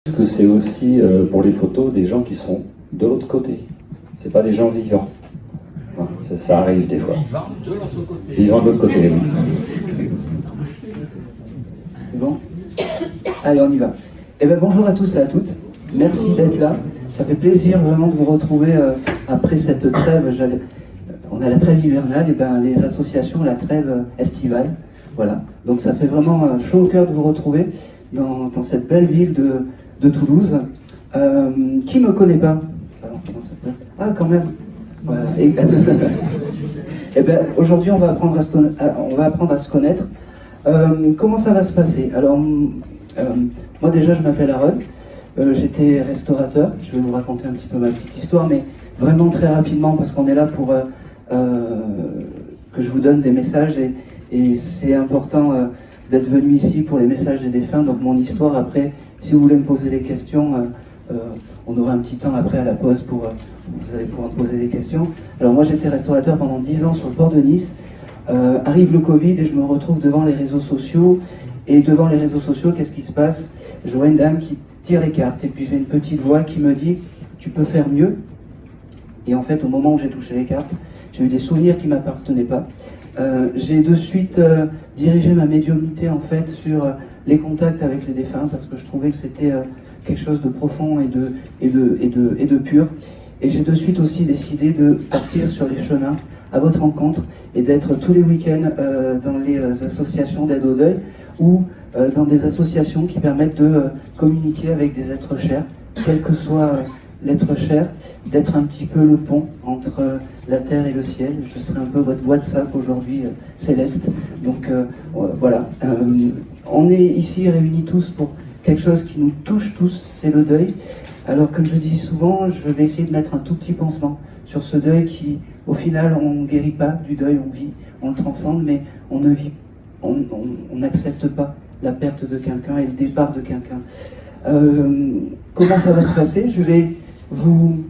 Parce que c'est aussi pour les photos des gens qui sont de l'autre côté. C'est pas des gens vivants. Voilà, ça arrive des fois. Vivants de l'autre côté. C'est bon? Allez, on y va. Eh bien, bonjour à tous et à toutes. Merci d'être là. Ça fait plaisir vraiment de vous retrouver après cette trêve. On a la trêve hivernale, et ben les associations, la trêve estivale. Voilà. Donc ça fait vraiment chaud au cœur de vous retrouver dans cette belle ville de Toulouse. Qui me connaît pas? Alors, comment ça peut... Ah, quand même. Voilà. Et ben, aujourd'hui, on va apprendre à se connaître. Comment ça va se passer? Alors, moi déjà, je m'appelle Aaron. J'étais restaurateur. Je vais vous raconter un petit peu ma petite histoire, mais vraiment très rapidement, parce qu'on est là pour que je vous donne des messages, et c'est important d'être venu ici pour les messages des défunts. Donc mon histoire, après, si vous voulez me poser des questions, on aura un petit temps après à la pause pour vous allez pouvoir me poser des questions. Alors moi, j'étais restaurateur pendant 10 ans sur le port de Nice. Arrive le Covid et je me retrouve devant les réseaux sociaux. Et devant les réseaux sociaux, qu'est-ce qui se passe? Je vois une dame qui tire les cartes, et puis j'ai une petite voix qui me dit « tu peux faire mieux ». Et en fait, au moment où j'ai touché les cartes, j'ai eu des souvenirs qui ne m'appartenaient pas. J'ai de suite dirigé ma médiumnité en fait sur les contacts avec les défunts, parce que je trouvais que c'était quelque chose de profond et de pur. Et j'ai de suite aussi décidé de partir sur les chemins à votre rencontre et d'être tous les week-ends dans les associations d'aide au deuil ou dans des associations qui permettent de communiquer avec des êtres chers, quel que soit l'être cher, d'être un petit peu le pont entre la terre et le ciel. Je serai un peu votre WhatsApp aujourd'hui céleste. Donc voilà, on est ici réunis tous pour quelque chose qui nous touche tous, c'est le deuil. Alors comme je dis souvent, je vais essayer de mettre un tout petit pansement sur ce deuil qui, au final, on ne guérit pas du deuil, on vit, on le transcende, mais on ne vit, on n'accepte pas la perte de quelqu'un et le départ de quelqu'un. Comment ça va se passer? Je vais vous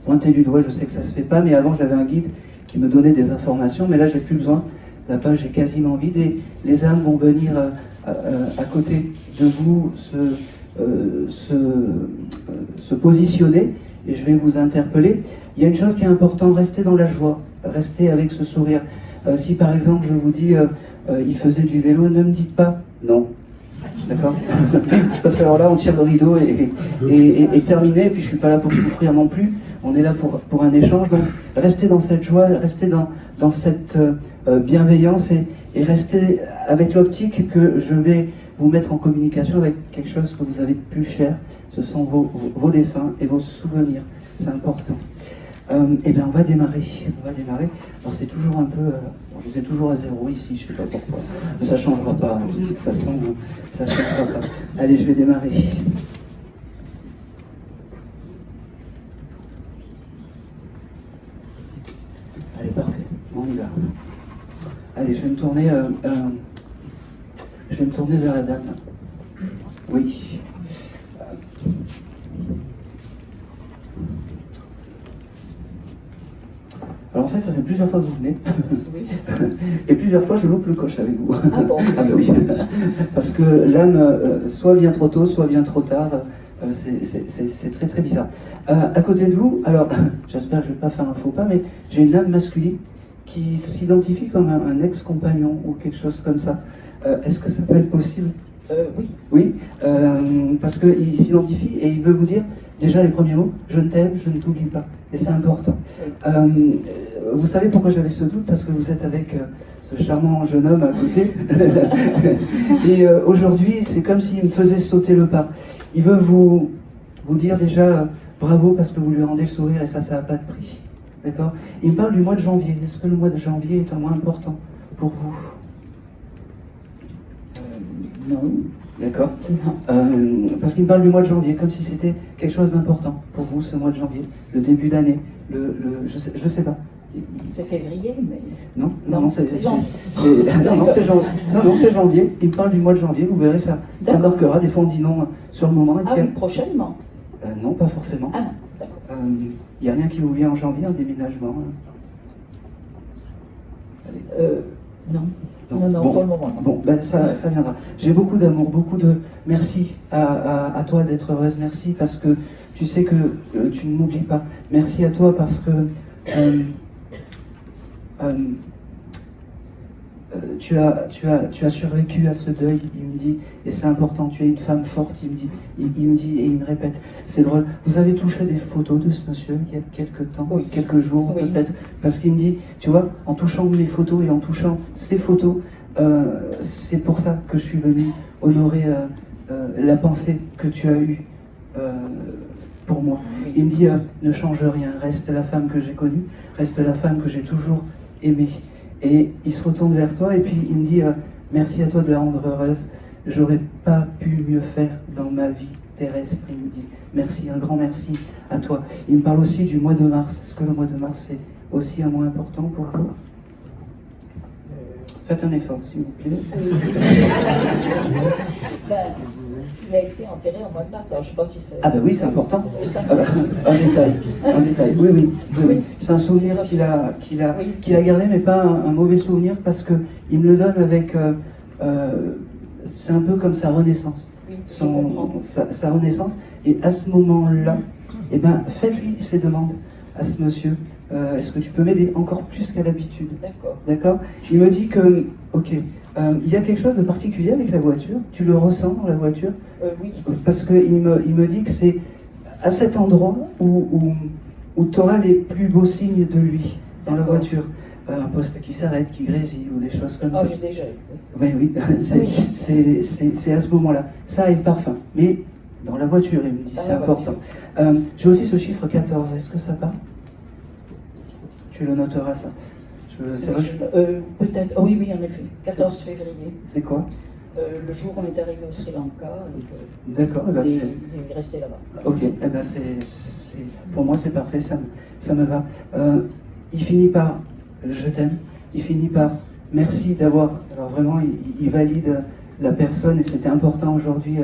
pointer du doigt, je sais que ça ne se fait pas, mais avant j'avais un guide qui me donnait des informations, mais là j'ai plus besoin, la page est quasiment vide et les âmes vont venir à côté de vous se positionner et je vais vous interpeller. Il y a une chose qui est importante, restez dans la joie, restez avec ce sourire. Si par exemple je vous dis il faisait du vélo, ne me dites pas non. D'accord? Parce que alors là, on tire le rideau et terminé, et puis je suis pas là pour souffrir non plus. On est là pour un échange. Donc, restez dans cette joie, restez dans cette bienveillance et restez avec l'optique que je vais vous mettre en communication avec quelque chose que vous avez de plus cher. Ce sont vos défunts et vos souvenirs. C'est important. Eh bien, on va démarrer. Alors, c'est toujours un peu... je sais toujours à zéro ici, je ne sais pas pourquoi. Ça ne changera pas, de toute façon. Ça ne changera pas. Allez, je vais démarrer. Allez, parfait. On y va. Allez, je vais me tourner vers la dame. Oui. Alors en fait, ça fait plusieurs fois que vous venez, oui. Et plusieurs fois je loupe le coche avec vous. Ah bon? Ah ben oui, parce que l'âme soit vient trop tôt, soit vient trop tard, c'est très très bizarre. À côté de vous, alors j'espère que je ne vais pas faire un faux pas, mais j'ai une âme masculine qui s'identifie comme un ex-compagnon ou quelque chose comme ça. Est-ce que ça peut être possible? Oui. Oui, parce qu'il s'identifie et il veut vous dire déjà les premiers mots, je t'aime, je ne t'oublie pas. Et c'est important. Oui. Vous savez pourquoi j'avais ce doute? Parce que vous êtes avec ce charmant jeune homme à côté. Et aujourd'hui, c'est comme s'il me faisait sauter le pas. Il veut vous dire déjà bravo parce que vous lui rendez le sourire et ça n'a pas de prix. D'accord? Il me parle du mois de janvier. Est-ce que le mois de janvier est un mois important pour vous? Non. D'accord. Parce qu'il me parle du mois de janvier, comme si c'était quelque chose d'important pour vous, ce mois de janvier, le début d'année, je sais pas. C'est février, mais... Non, c'est janvier. Non, c'est janvier. Il me parle du mois de janvier, vous verrez, ça marquera. Des fois, on dit non sur le moment. Ah oui, prochainement. Non, pas forcément. Ah non, d'accord. Il n'y a rien qui vous vient en janvier, un déménagement. Non. Non, bon, pour le moment. Non. Bon, ben ça viendra. J'ai beaucoup d'amour, beaucoup de merci à toi d'être heureuse. Merci parce que tu sais que tu ne m'oublies pas. Merci à toi parce que tu as survécu à ce deuil, il me dit, et c'est important, tu es une femme forte, il me dit et il me répète. C'est drôle. Vous avez touché des photos de ce monsieur il y a quelques temps, oui. quelques jours oui. peut-être, parce qu'il me dit, tu vois, en touchant mes photos et en touchant ces photos, c'est pour ça que je suis venu honorer la pensée que tu as eue pour moi. Oui. Il me dit, ne change rien, reste la femme que j'ai connue, reste la femme que j'ai toujours aimée. Et il se retourne vers toi et puis il me dit merci à toi de la rendre heureuse. J'aurais pas pu mieux faire dans ma vie terrestre. Il me dit merci, un grand merci à toi. Il me parle aussi du mois de mars. Est-ce que le mois de mars est aussi un mois important pour vous? Faites un effort, s'il vous plaît. Ben, il a été enterré en mois de mars, alors je ne sais pas si c'est... Ah ben oui, c'est important. Le 5 Ah ben, mars. un détail. Oui. Oui. C'est un souvenir Oui. qu'il a gardé, mais pas un mauvais souvenir parce que il me le donne avec. C'est un peu comme sa renaissance, Oui, je comprends. sa renaissance. Et à ce moment-là, eh ben, faites-lui ces demandes à ce monsieur. Est-ce que tu peux m'aider encore plus qu'à l'habitude? D'accord. D'accord. Il me dit que, ok, il y a quelque chose de particulier avec la voiture. Tu le ressens dans la voiture? Oui. Parce qu'il me dit que c'est à cet endroit où tu auras les plus beaux signes de lui dans la voiture. Un poste qui s'arrête, qui grésille ou des choses comme ça. Ah, j'ai déjà eu. Oui, c'est à ce moment-là. Ça et le parfum. Mais dans la voiture, il me dit, c'est important. J'ai aussi ce chiffre 14. Est-ce que ça part? Tu le noteras, ça. C'est vrai. Peut-être. Oh, oui, en effet. 14 février. C'est quoi? Le jour où on est arrivé au Sri Lanka. D'accord. Eh ben, il est resté là-bas. Ok. Eh ben, pour moi, c'est parfait. Ça me va. Il finit par je t'aime. Il finit par merci d'avoir. Alors vraiment, il valide la personne et c'était important aujourd'hui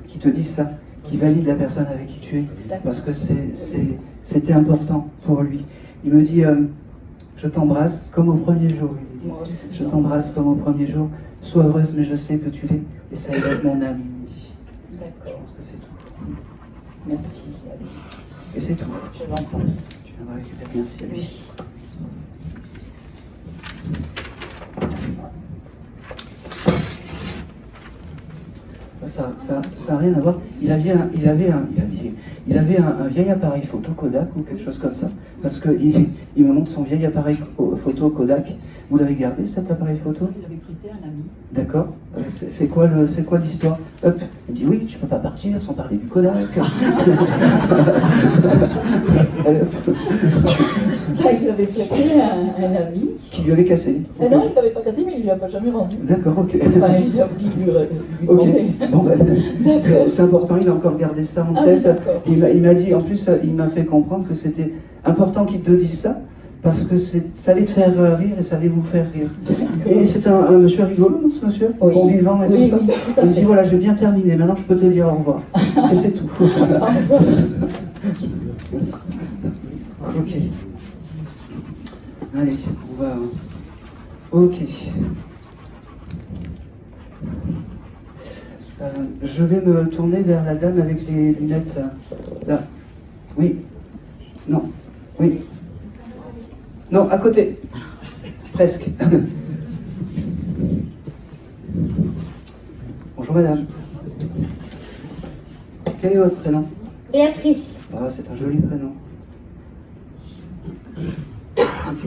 qu'il te dise ça, qu'il valide la personne avec qui tu es, parce que c'était important pour lui. Il me dit je t'embrasse comme au premier jour. Il me dit, Moi aussi, je t'embrasse comme au premier jour. Sois heureuse, mais je sais que tu l'es et ça élève mon âme. Il me dit. Je D'accord. pense que c'est tout. Merci. Allez. Et c'est tout. Je l'embrasse. Tu viendras récupérer. Merci à lui. Oui. Ça n'a rien à voir. Il avait un vieil appareil photo Kodak ou quelque chose comme ça. Parce qu'il me montre son vieil appareil photo Kodak. Vous l'avez gardé cet appareil photo? Il avait prêté à un ami. D'accord. C'est quoi l'histoire? Hop. Il me dit oui, tu peux pas partir sans parler du Kodak. Il avait prêté à un ami. Qui lui avait cassé. Non, il ne l'avait pas cassé, mais il ne l'a pas jamais rendu. D'accord, ok. Enfin, il a oublié de lui Ok, demander. bon ben, D'accord. c'est important, il a encore gardé ça en Ah oui, tête. d'accord. Il m'a dit, en plus, il m'a fait comprendre que c'était important qu'il te dise ça, parce que ça allait te faire rire et ça allait vous faire rire. Et c'est un monsieur rigolo, non, ce monsieur? Oui. Bon vivant et Oui, tout ça. oui, tout à Il me fait. dit, voilà, j'ai bien terminé, maintenant je peux te dire au revoir. Et c'est tout. Ok. Allez, on va... Ok. Je vais me tourner vers la dame avec les lunettes. Là. Oui. Non. Oui. Non, à côté. Presque. Bonjour madame. Quel est votre prénom? Béatrice. Ah, c'est un joli prénom. Ok.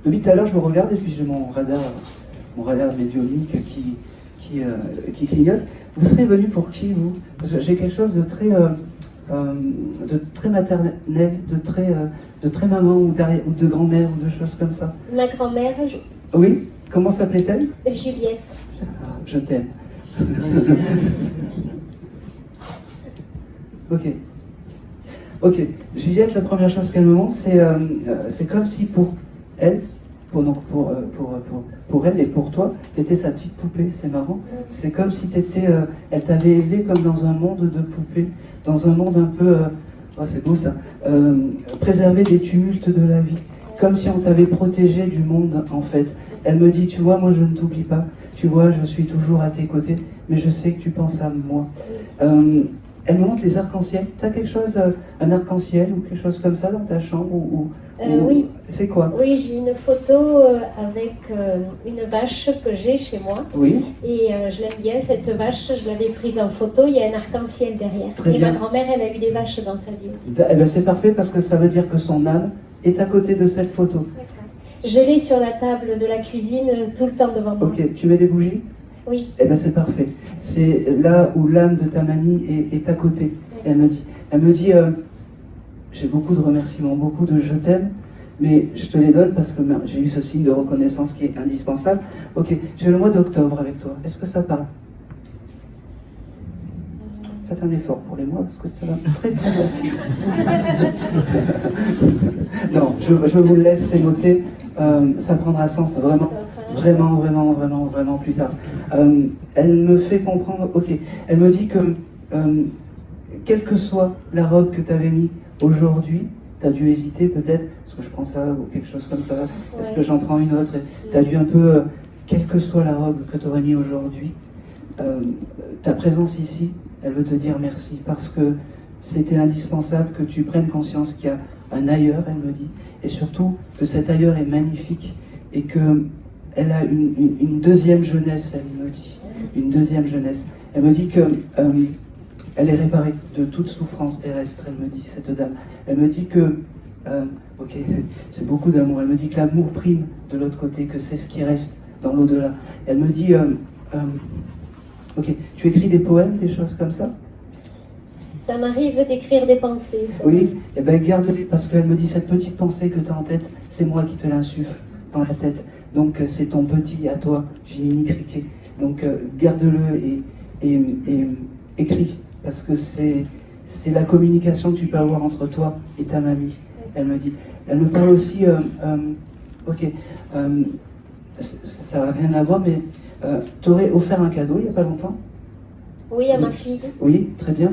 Depuis tout à l'heure, je vous regarde et puis j'ai mon radar médiumnique qui clignote. Vous serez venu pour qui, vous? Parce que j'ai quelque chose de très maternel, de très maman ou de grand-mère ou de choses comme ça. Ma grand-mère, Oui? Comment s'appelait-elle? Juliette. Ah, je t'aime. Ok. Juliette, la première chose qu'elle me montre, c'est comme si pour elle, pour elle et pour toi, tu étais sa petite poupée, c'est marrant. C'est comme si elle t'avait élevé comme dans un monde de poupées, dans un monde un peu, oh c'est beau ça, préservé des tumultes de la vie. comme si on t'avait protégé du monde, en fait. Elle me dit, tu vois, moi je ne t'oublie pas, tu vois, je suis toujours à tes côtés, mais je sais que tu penses à moi. Elle me montre les arcs-en-ciel. Tu as quelque chose, un arc-en-ciel ou quelque chose comme ça dans ta chambre ou Oui. C'est quoi? Oui, j'ai une photo avec une vache que j'ai chez moi. Oui. Et je l'aime bien, cette vache, je l'avais prise en photo, il y a un arc-en-ciel derrière. Très et bien. ma grand-mère, elle a eu des vaches dans sa vie aussi. Eh ben, c'est parfait parce que ça veut dire que son âme est à côté de cette photo. D'accord. Je l'ai sur la table de la cuisine tout le temps devant moi. Ok, tu mets des bougies? Oui. Eh bien c'est parfait. C'est là où l'âme de ta mamie est à côté. Elle me dit, j'ai beaucoup de remerciements, beaucoup de je t'aime, mais je te les donne parce que j'ai eu ce signe de reconnaissance qui est indispensable. Ok, j'ai le mois d'octobre avec toi. Est-ce que ça parle? Faites un effort pour les mois parce que ça va très très bien. Non, je vous le laisse, c'est noté. Ça prendra sens vraiment plus tard. Elle me fait comprendre, ok, elle me dit que quelle que soit la robe que tu avais mis aujourd'hui, tu as dû hésiter peut-être, est-ce que je prends ça ou quelque chose comme ça, est-ce que j'en prends une autre, tu as dû un peu, quelle que soit la robe que tu aurais mis aujourd'hui, ta présence ici, elle veut te dire merci parce que c'était indispensable que tu prennes conscience qu'il y a un ailleurs, elle me dit, et surtout que cet ailleurs est magnifique et qu'elle a une deuxième jeunesse, elle me dit, une deuxième jeunesse. Elle me dit que elle est réparée de toute souffrance terrestre, elle me dit, cette dame. Elle me dit que, ok, c'est beaucoup d'amour, elle me dit que l'amour prime de l'autre côté, que c'est ce qui reste dans l'au-delà. Elle me dit, ok, tu écris des poèmes, des choses comme ça? Ça m'arrive d'écrire des pensées. Ça. Oui, eh bien garde-les, parce qu'elle me dit, cette petite pensée que tu as en tête, c'est moi qui te l'insuffle dans la tête. Donc c'est ton petit à toi, Jiminy Criquet. Donc garde-le et écris, parce que c'est la communication que tu peux avoir entre toi et ta mamie, elle me dit. Elle me parle aussi, ok, ça n'a rien à voir, mais t'aurais offert un cadeau il n'y a pas longtemps? Oui, à ma fille. Oui, très bien.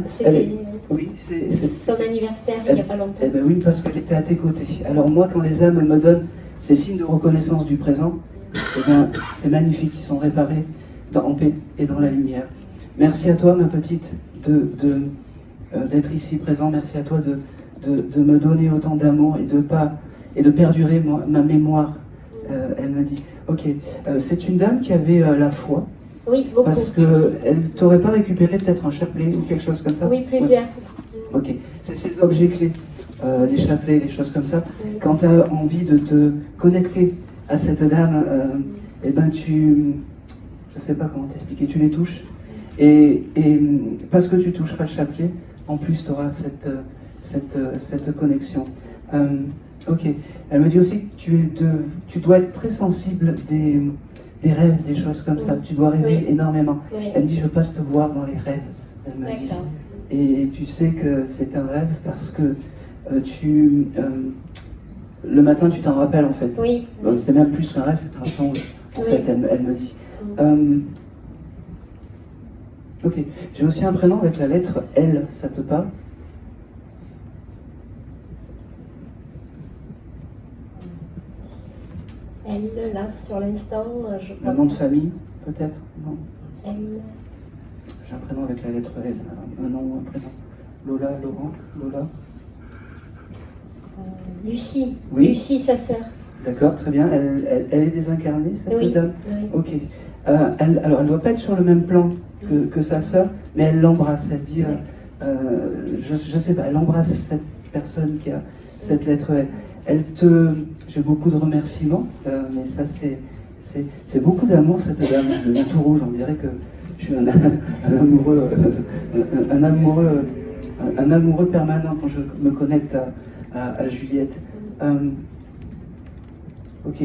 Oui, c'est son anniversaire il n'y a pas longtemps. Eh bien oui, parce qu'elle était à tes côtés. Alors moi, quand les âmes me donnent ces signes de reconnaissance du présent, eh bien, c'est magnifique, ils sont réparés en paix et dans la lumière. Merci à toi, ma petite, d'être ici présent. Merci à toi de me donner autant d'amour et de perdurer ma mémoire. Elle me dit, ok, c'est une dame qui avait la foi. Oui, beaucoup. Parce qu'elle t'aurait pas récupéré peut-être un chapelet ou quelque chose comme ça? Oui, plusieurs. Ouais. Ok, c'est ces objets clés, les chapelets, les choses comme ça. Oui. Quand tu as envie de te connecter à cette dame, eh ben je sais pas comment t'expliquer, tu les touches. Et parce que tu toucheras le chapelet, en plus tu auras cette connexion. Ok, elle me dit aussi que tu dois être très sensible des rêves, des choses comme ça. Tu dois rêver énormément. Oui. Elle me dit, je passe te voir dans les rêves. Elle me dit. Et tu sais que c'est un rêve parce que le matin, tu t'en rappelles en fait. Oui. C'est même plus qu'un rêve, c'est un songe. En fait, elle me dit. Ok. J'ai aussi un prénom avec la lettre L. Ça te parle? Elle, là, sur l'instant, je crois. Un nom de famille, peut-être? Non. Elle. J'ai un prénom avec la lettre L. Un nom ou un prénom? Lola, Laurent, Lola? Lucie. Oui. Lucie, sa sœur. D'accord, très bien. Elle est désincarnée, cette dame? Oui. Ok. Alors, elle ne doit pas être sur le même plan que sa sœur, mais elle l'embrasse. Elle dit, je sais pas, elle embrasse cette personne qui a cette lettre L. J'ai beaucoup de remerciements, mais ça c'est beaucoup d'amour, cette dame de tout rouge. On dirait que je suis un amoureux permanent quand je me connecte à Juliette. Ok.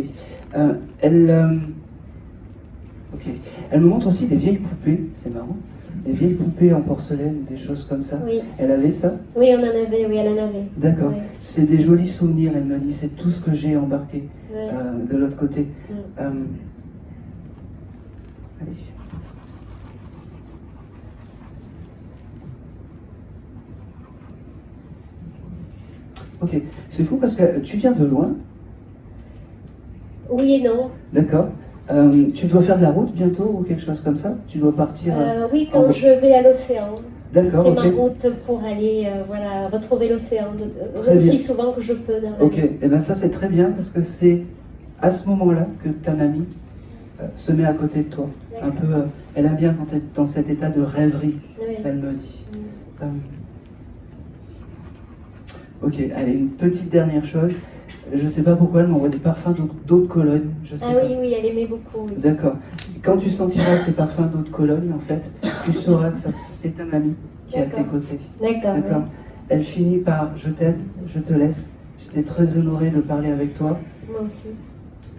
Ok. Elle me montre aussi des vieilles poupées, c'est marrant. Des vieilles poupées en porcelaine, des choses comme ça. Oui. Elle avait ça? Oui, on en avait, oui, elle en avait. D'accord. Oui. C'est des jolis souvenirs, elle me dit, c'est tout ce que j'ai embarqué de l'autre côté. Allez. Ok, c'est fou parce que tu viens de loin, Oui et non. D'accord. Tu dois faire de la route bientôt ou quelque chose comme ça? Tu dois partir Oui, quand je vais à l'océan. D'accord, C'est ok. ma route pour aller voilà, retrouver l'océan Très aussi bien. souvent que je peux dans la Ok, vie. et bien ça c'est très bien parce que c'est à ce moment-là que ta mamie se met à côté de toi. Un peu, elle aime bien quand tu es dans cet état de rêverie, Oui. elle me dit. Ok, allez, une petite dernière chose. Je ne sais pas pourquoi elle m'envoie des parfums d'eau de Cologne. Je sais Ah pas. oui, oui, elle aimait beaucoup. Oui. D'accord. Quand tu sentiras ces parfums d'eau de Cologne, en fait, tu sauras que c'est ta mamie qui est à tes D'accord. côtés. D'accord. D'accord. Elle finit par je t'aime, je te laisse. J'étais très honoré de parler avec toi. Oui. Moi aussi.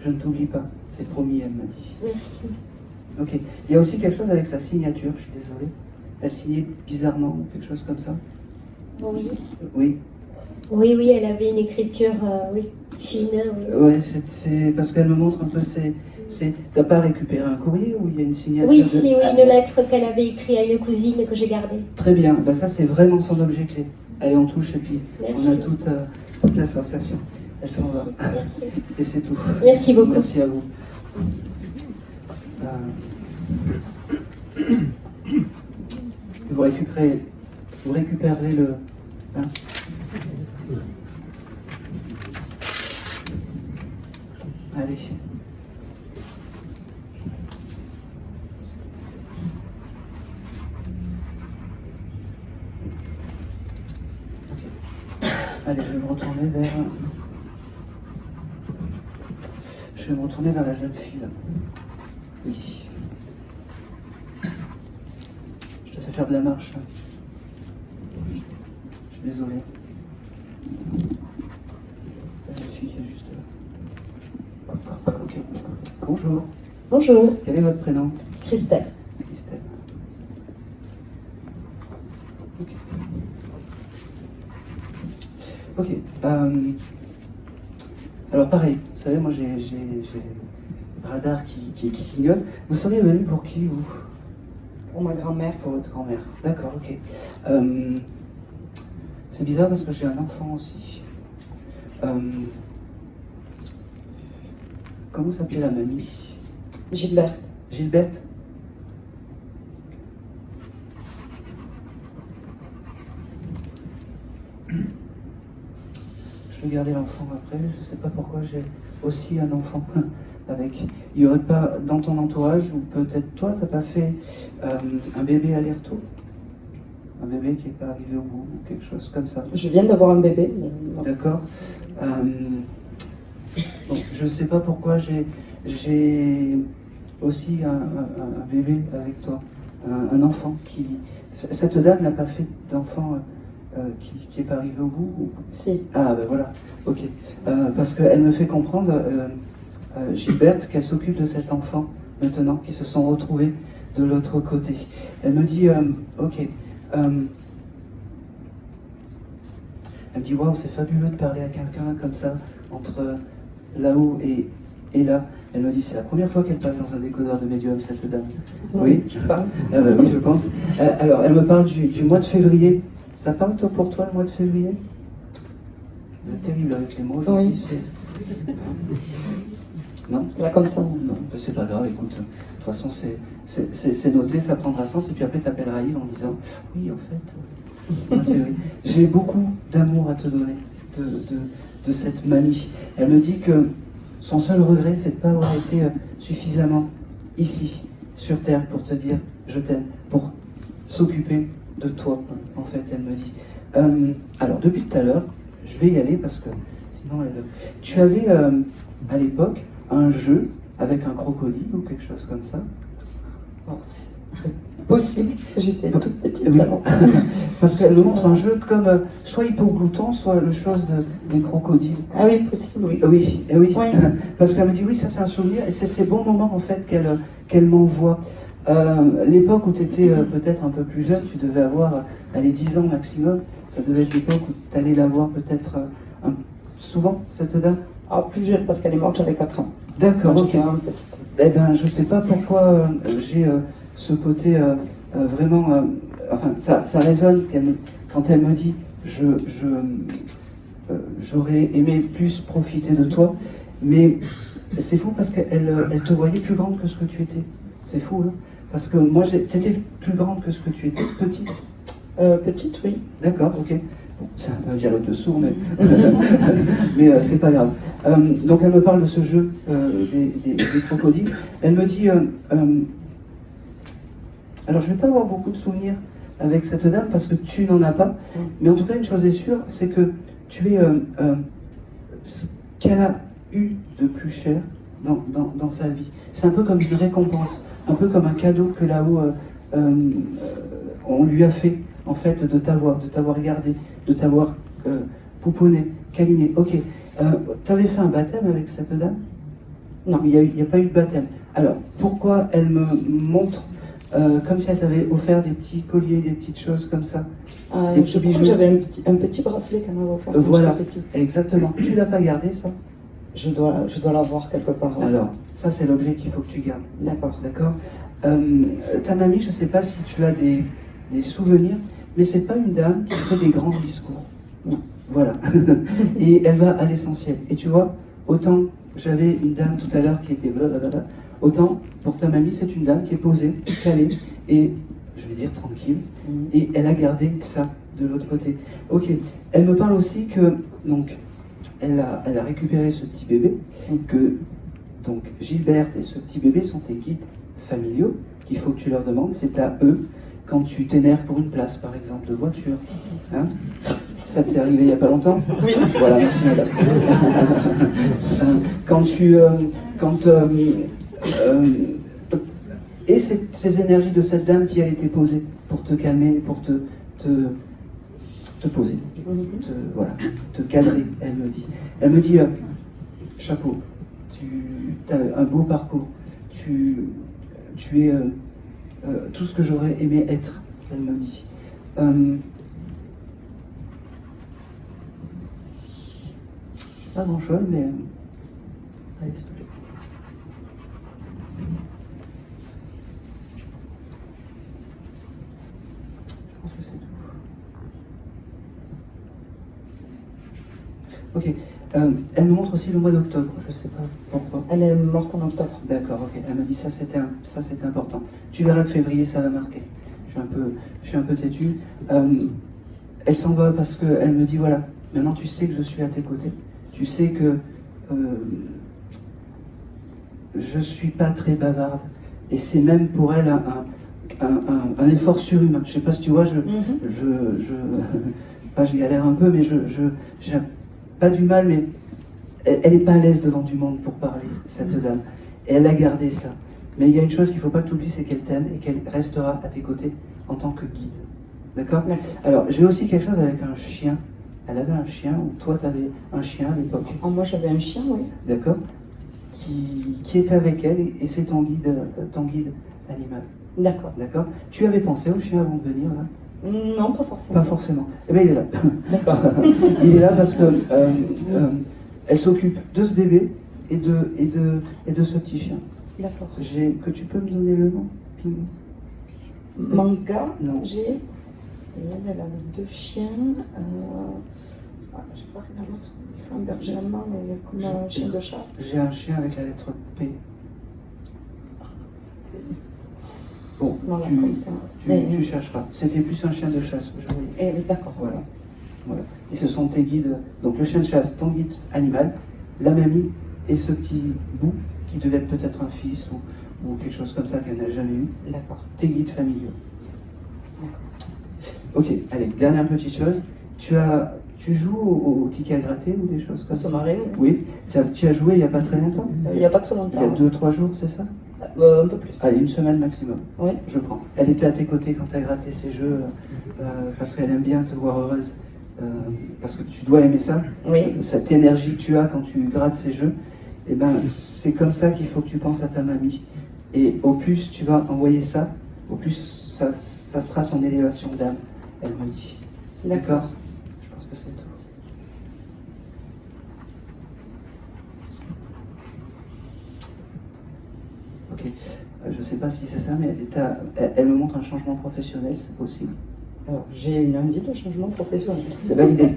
Je ne t'oublie pas. C'est promis, elle m'a dit. Merci. Ok. Il y a aussi quelque chose avec sa signature, je suis désolé. Elle signait bizarrement, quelque chose comme ça. Oui. Oui. Oui, oui, elle avait une écriture oui, fine. Oui. Ouais, c'est parce qu'elle me montre un peu T'as pas récupéré un courrier où il y a une signature Oui, de... si, oui, une lettre qu'elle avait écrite à une cousine que j'ai gardée. Très bien. Ben, ça, c'est vraiment son objet clé. Allez, on touche et puis Merci. on a toute la sensation. Elle s'en va. Merci. Et c'est tout. Merci beaucoup. Merci à vous. Vous récupérerez le... hein. Allez. Ok. Allez, je vais me retourner vers... Je vais me retourner vers la jeune fille, là. Oui. Je te fais faire de la marche, là. Je suis désolé. La jeune fille qui est juste là. Ok. Bonjour. Bonjour, Quel est votre prénom? Christelle. Christelle. Ok. Ok. Alors pareil, vous savez, moi j'ai le radar qui clignote. Vous seriez venu pour qui, vous? Pour ma grand-mère. Pour votre grand-mère. D'accord, ok. C'est bizarre parce que j'ai un enfant aussi. Comment s'appelait la mamie? Gilberte. Gilberte? Je vais garder l'enfant après. Je ne sais pas pourquoi j'ai aussi un enfant avec. Il n'y aurait pas dans ton entourage, ou peut-être toi, tu n'as pas fait un bébé aller-retour? Un bébé qui n'est pas arrivé au bout, ou quelque chose comme ça. Je viens d'avoir un bébé. Mais non. D'accord. Bon, je ne sais pas pourquoi j'ai aussi un bébé avec toi, un enfant qui... Cette dame n'a pas fait d'enfant qui n'est pas arrivé au bout ou... Si. Ah ben voilà, ok. Parce qu'elle me fait comprendre, Gilberte, qu'elle s'occupe de cet enfant maintenant, qui se sont retrouvés de l'autre côté. Elle me dit, ok. Elle me dit, waouh, c'est fabuleux de parler à quelqu'un comme ça, entre là-haut et là. Elle me dit, c'est la première fois qu'elle passe dans un décodeur de médium, cette dame. Oui, je pense. Ah ben oui, je pense. Alors, elle me parle du mois de février. Ça parle pour toi, le mois de février? Vous êtes terrible avec les mots, je Oui. dis, non? Là, comme ça. Non, ben, c'est pas grave, écoute. De toute façon, c'est noté, ça prendra sens, et puis après, tu appelleras Yves en disant, oui, en fait, mois de février. J'ai beaucoup d'amour à te donner de cette mamie. Elle me dit que son seul regret, c'est de ne pas avoir été suffisamment ici, sur Terre, pour te dire je t'aime, pour s'occuper de toi, en fait, elle me dit. Alors, depuis tout à l'heure, je vais y aller parce que sinon elle... Tu avais, à l'époque, un jeu avec un crocodile ou quelque chose comme ça? Bon, c'est possible. J'étais toute petite Oui. avant. Parce qu'elle me montre un jeu comme soit hypoglouton, soit le chose des crocodiles. Ah oui, possible, oui. Oui, eh oui. Oui. Parce qu'elle me dit oui, ça c'est un souvenir, et c'est ces bons moments en fait qu'elle m'envoie. L'époque où tu étais peut-être un peu plus jeune, tu devais avoir allez, 10 ans maximum, ça devait être l'époque où tu allais la voir peut-être souvent, cette dame? Ah, plus jeune, parce qu'elle est morte, j'avais 4 ans. D'accord, Moi, ok. j'étais vraiment petite. Eh ben, je sais pas pourquoi j'ai ce côté vraiment... enfin, ça résonne quand elle me dit j'aurais aimé plus profiter de toi, mais C'est fou parce qu'elle te voyait plus grande que ce que tu étais. C'est fou, hein. Parce que moi, t'étais plus grande que ce que tu étais, petite. Petite, oui. D'accord, ok. Bon, c'est un peu un dialogue de sourds, mais, mais c'est pas grave. Donc elle me parle de ce jeu des crocodiles. Elle me dit, alors je vais pas avoir beaucoup de souvenirs avec cette dame parce que tu n'en as pas, mais en tout cas une chose est sûre, c'est que tu es ce qu'elle a eu de plus cher dans sa vie. C'est un peu comme une récompense, un peu comme un cadeau que là-haut on lui a fait, en fait, de t'avoir gardé, de t'avoir pouponné, câliné. Ok, tu avais fait un baptême avec cette dame? Non, il n'y a pas eu de baptême. Alors, pourquoi elle me montre comme si elle t'avait offert des petits colliers, des petites choses comme ça, des petits bijoux? J'avais un petit bracelet qu'elle m'avait offert. Voilà, petite. exactement. Tu l'as pas gardé, ça? Je dois l'avoir quelque part. Ouais. Alors, ça c'est l'objet qu'il faut que tu gardes. D'accord. D'accord. Ta mamie, je ne sais pas si tu as des souvenirs, mais c'est pas une dame qui fait des grands discours. Non. Voilà. Et elle va à l'essentiel. Et tu vois, autant j'avais une dame tout à l'heure qui était blablabla, autant pour ta mamie, c'est une dame qui est posée, calée et, je vais dire, tranquille. Et elle a gardé ça de l'autre côté. Ok. Elle me parle aussi que, donc, elle a récupéré ce petit bébé, que, donc, Gilberte et ce petit bébé sont tes guides familiaux, qu'il faut que tu leur demandes. C'est à eux, quand tu t'énerves pour une place, par exemple, de voiture. Hein? Ça t'est arrivé il n'y a pas longtemps? Oui. Voilà, merci madame. Et ces énergies de cette dame qui a été posée pour te calmer, pour te poser, voilà, te cadrer, elle me dit. Elle me dit, chapeau, tu as un beau parcours, tu es tout ce que j'aurais aimé être, elle me dit. Pas grand chose, mais allez, s'il te plaît. Je pense que c'est tout. Ok. Elle me montre aussi le mois d'octobre, je ne sais pas pourquoi. Elle est morte en octobre. D'accord, ok. Elle m'a dit ça c'était important. Tu verras que février ça va marquer. Je suis un peu têtu. Elle s'en va parce qu'elle me dit voilà, maintenant tu sais que je suis à tes côtés. Tu sais que je suis pas très bavarde. Et c'est même pour elle un effort surhumain. Je sais pas si tu vois, je galère un peu, mais j'ai pas du mal, mais elle n'est pas à l'aise devant du monde pour parler, cette dame. Et elle a gardé ça. Mais il y a une chose qu'il ne faut pas que tu oublies, c'est qu'elle t'aime et qu'elle restera à tes côtés en tant que guide. D'accord? Alors, j'ai aussi quelque chose avec un chien. Elle avait un chien, ou toi tu avais un chien à l'époque. Moi j'avais un chien, oui. D'accord? Qui était avec elle et c'est ton guide animal. D'accord. D'accord? Tu avais pensé au chien avant de venir là? Non, pas forcément. Pas forcément. Eh bien, il est là. D'accord. Il est là parce que elle s'occupe de ce bébé et de ce petit chien. D'accord. Que tu peux me donner le nom, Pimous? Manga, Non. j'ai. Et elle avait deux chiens. Je sais pas réellement son un berger allemand, mais comme un chien de chasse. J'ai un chien avec la lettre P. Bon, Non, comme ça. tu chercheras. C'était plus un chien de chasse que je voyais. Eh oui, d'accord. Voilà. Et ce sont tes guides. Donc le chien de chasse, ton guide animal, la mamie et ce petit bout qui devait être peut-être un fils ou quelque chose comme ça qu'elle n'a jamais eu. D'accord. Tes guides familiaux. D'accord. Ok, allez, dernière petite chose. Tu joues au ticket à gratter ou des choses comme ça? Ça m'arrive. Oui. Tu as joué il n'y a pas très longtemps? Il n'y a pas très longtemps. Il y a 2-3 jours, c'est ça? Un peu plus. Allez, une semaine maximum. Oui. Je prends. Elle était à tes côtés quand tu as gratté ces jeux parce qu'elle aime bien te voir heureuse. Parce que tu dois aimer ça. Oui. Cette énergie que tu as quand tu grattes ces jeux, et ben, c'est comme ça qu'il faut que tu penses à ta mamie. Et au plus tu vas envoyer ça, au plus ça sera son élévation d'âme, elle me dit. D'accord? Je pense que c'est tout. Ok. Je ne sais pas si c'est ça, mais elle me montre un changement professionnel, c'est possible. Alors, j'ai une envie de changement professionnel. C'est validé.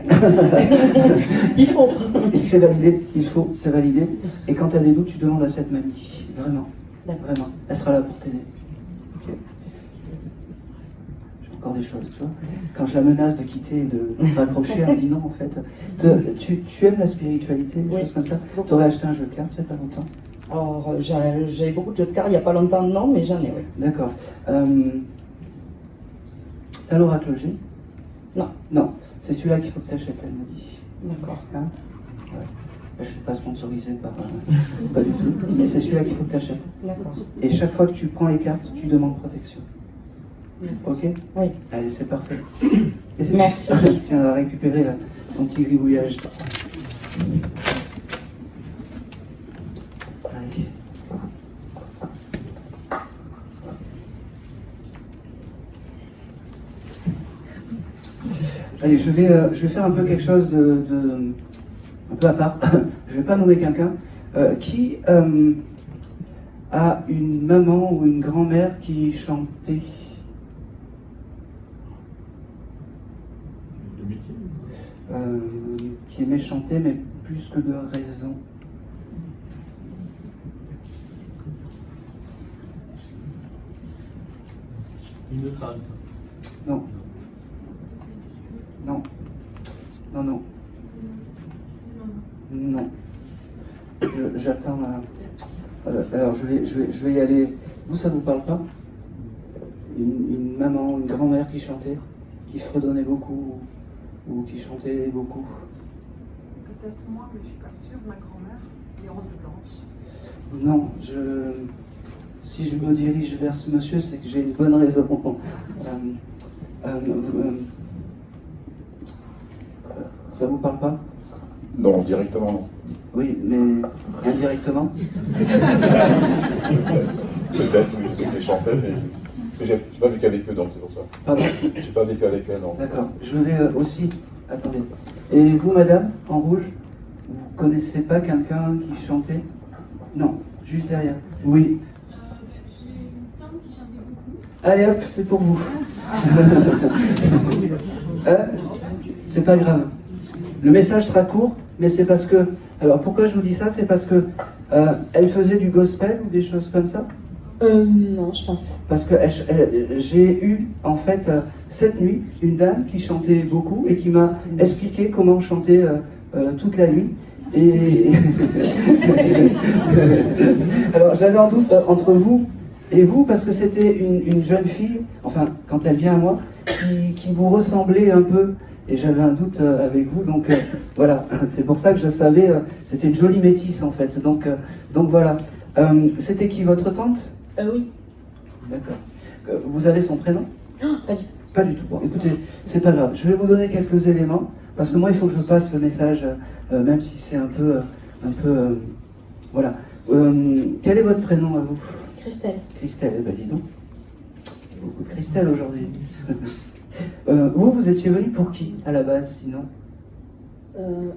Il faut. C'est validé, il faut, c'est validé. Et quand tu as des doutes, tu demandes à cette mamie. Vraiment. D'accord. Vraiment. Elle sera là pour t'aider. Ok. J'ai encore des choses, tu vois. Quand je la menace de quitter et de raccrocher, elle me dit non, en fait. Tu aimes la spiritualité, des Oui. choses comme ça. Beaucoup. Tu aurais acheté un jeu de cartes il n'y a pas longtemps. Alors, j'ai beaucoup de jeux de cartes, il n'y a pas longtemps, non, mais j'en ai, oui. D'accord. T'as l'oraclogie? Non. Non. C'est celui-là qu'il faut que tu achètes, elle me dit. D'accord. Hein? Ouais. Je ne suis pas sponsorisé par... pas du tout. Mais c'est celui-là qu'il faut que tu achètes. D'accord. Et chaque fois que tu prends les cartes, tu demandes protection. Ok? Oui. Allez, c'est parfait. Et c'est Merci. Tu vas récupérer ton petit gribouillage. Allez. Allez, je vais faire un peu quelque chose un peu à part. Je vais pas nommer quelqu'un qui a une maman ou une grand-mère qui chantait. Qui aimait chanter, mais plus que de raison. Une crainte. Non. Non. Non, non. Non. J'attends. Alors, je vais y aller. Vous, ça vous parle pas? Une maman, une grand-mère qui chantait, qui fredonnait beaucoup, ou qui chantait beaucoup. Peut-être moi, mais je suis pas sûre. Ma grand-mère, les roses blanches. Non, si je me dirige vers ce monsieur, c'est que j'ai une bonne raison. Ça vous parle pas? Non, directement non. Oui, mais indirectement. Peut-être, oui, je sais que les chantais, mais j'ai pas vécu avec eux, donc c'est pour ça. Pardon? J'ai pas vécu avec eux, non. D'accord. Je vais aussi... Attendez. Et vous, madame, en rouge, vous connaissez pas quelqu'un qui chantait? Non, juste derrière. Oui. J'ai une tante qui chantait beaucoup. Allez hop, c'est pour vous. C'est pas grave. Le message sera court, mais c'est parce que... Alors pourquoi je vous dis ça? C'est parce que elle faisait du gospel ou des choses comme ça? Non, je pense pas. Parce que j'ai eu, en fait, cette nuit, une dame qui chantait beaucoup et qui m'a expliqué comment chanter toute la nuit. Et alors j'avais un doute entre vous et vous, parce que c'était une jeune fille, enfin, quand elle vient à moi, qui vous ressemblait un peu. Et j'avais un doute avec vous, donc voilà, c'est pour ça que je savais, c'était une jolie métisse en fait, donc voilà. C'était qui, votre tante? Oui. D'accord. Vous avez son prénom? Pas du tout. Pas du tout. Bon, écoutez, c'est pas grave. Je vais vous donner quelques éléments, parce que moi, il faut que je passe le message, même si c'est un peu, voilà. Quel est votre prénom à vous? Christelle. Christelle, eh ben dis donc. Il y a beaucoup de Christelle aujourd'hui. Vous étiez venu pour qui, à la base, sinon?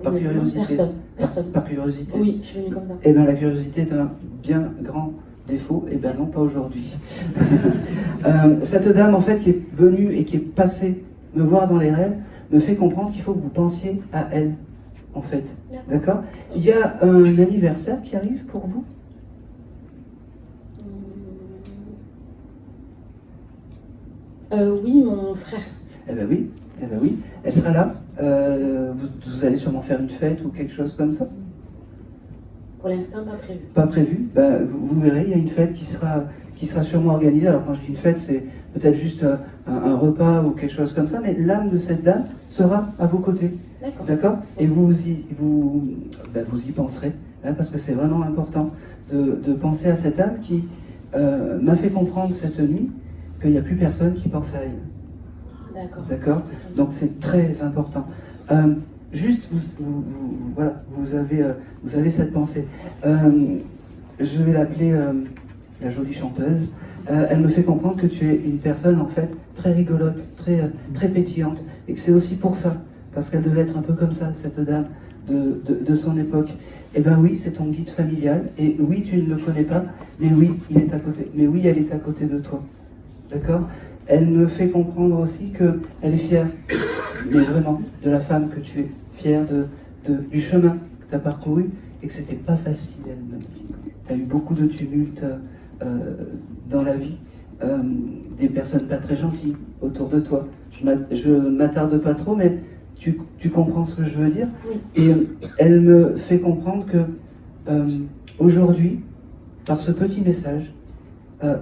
Par curiosité. Personne. Par curiosité. Oui, je suis venue comme ça. Eh bien, la curiosité est un bien grand défaut. Eh bien, non, pas aujourd'hui. Cette dame, en fait, qui est venue et qui est passée me voir dans les rêves, me fait comprendre qu'il faut que vous pensiez à elle, en fait. D'accord? Il y a un anniversaire qui arrive pour vous? Oui, mon frère. Eh bien oui, elle sera là. Vous allez sûrement faire une fête ou quelque chose comme ça? Pour l'instant, pas prévu. Pas prévu? Ben, vous verrez, il y a une fête qui sera sûrement organisée. Alors quand je dis une fête, c'est peut-être juste un repas ou quelque chose comme ça, mais l'âme de cette dame sera à vos côtés. D'accord. D'accord? Et vous y penserez, hein, parce que c'est vraiment important de penser à cette âme qui m'a fait comprendre cette nuit qu'il n'y a plus personne qui pense à elle. D'accord. D'accord? Donc c'est très important. Juste, voilà, vous avez cette pensée. Je vais l'appeler la jolie chanteuse. Elle me fait comprendre que tu es une personne en fait très rigolote, très pétillante, et que c'est aussi pour ça, parce qu'elle devait être un peu comme ça, cette dame de son époque. Eh bien oui, c'est ton guide familial, et oui, tu ne le connais pas, mais oui, il est à côté. Mais oui, elle est à côté de toi. D'accord? elle me fait comprendre aussi qu'elle est fière, mais vraiment, de la femme que tu es, fière du chemin que tu as parcouru, et que c'était pas facile, elle me dit. Tu as eu beaucoup de tumultes dans la vie, des personnes pas très gentilles autour de toi. Je m'attarde pas trop, mais tu comprends ce que je veux dire. Oui. Et elle me fait comprendre que aujourd'hui, par ce petit message,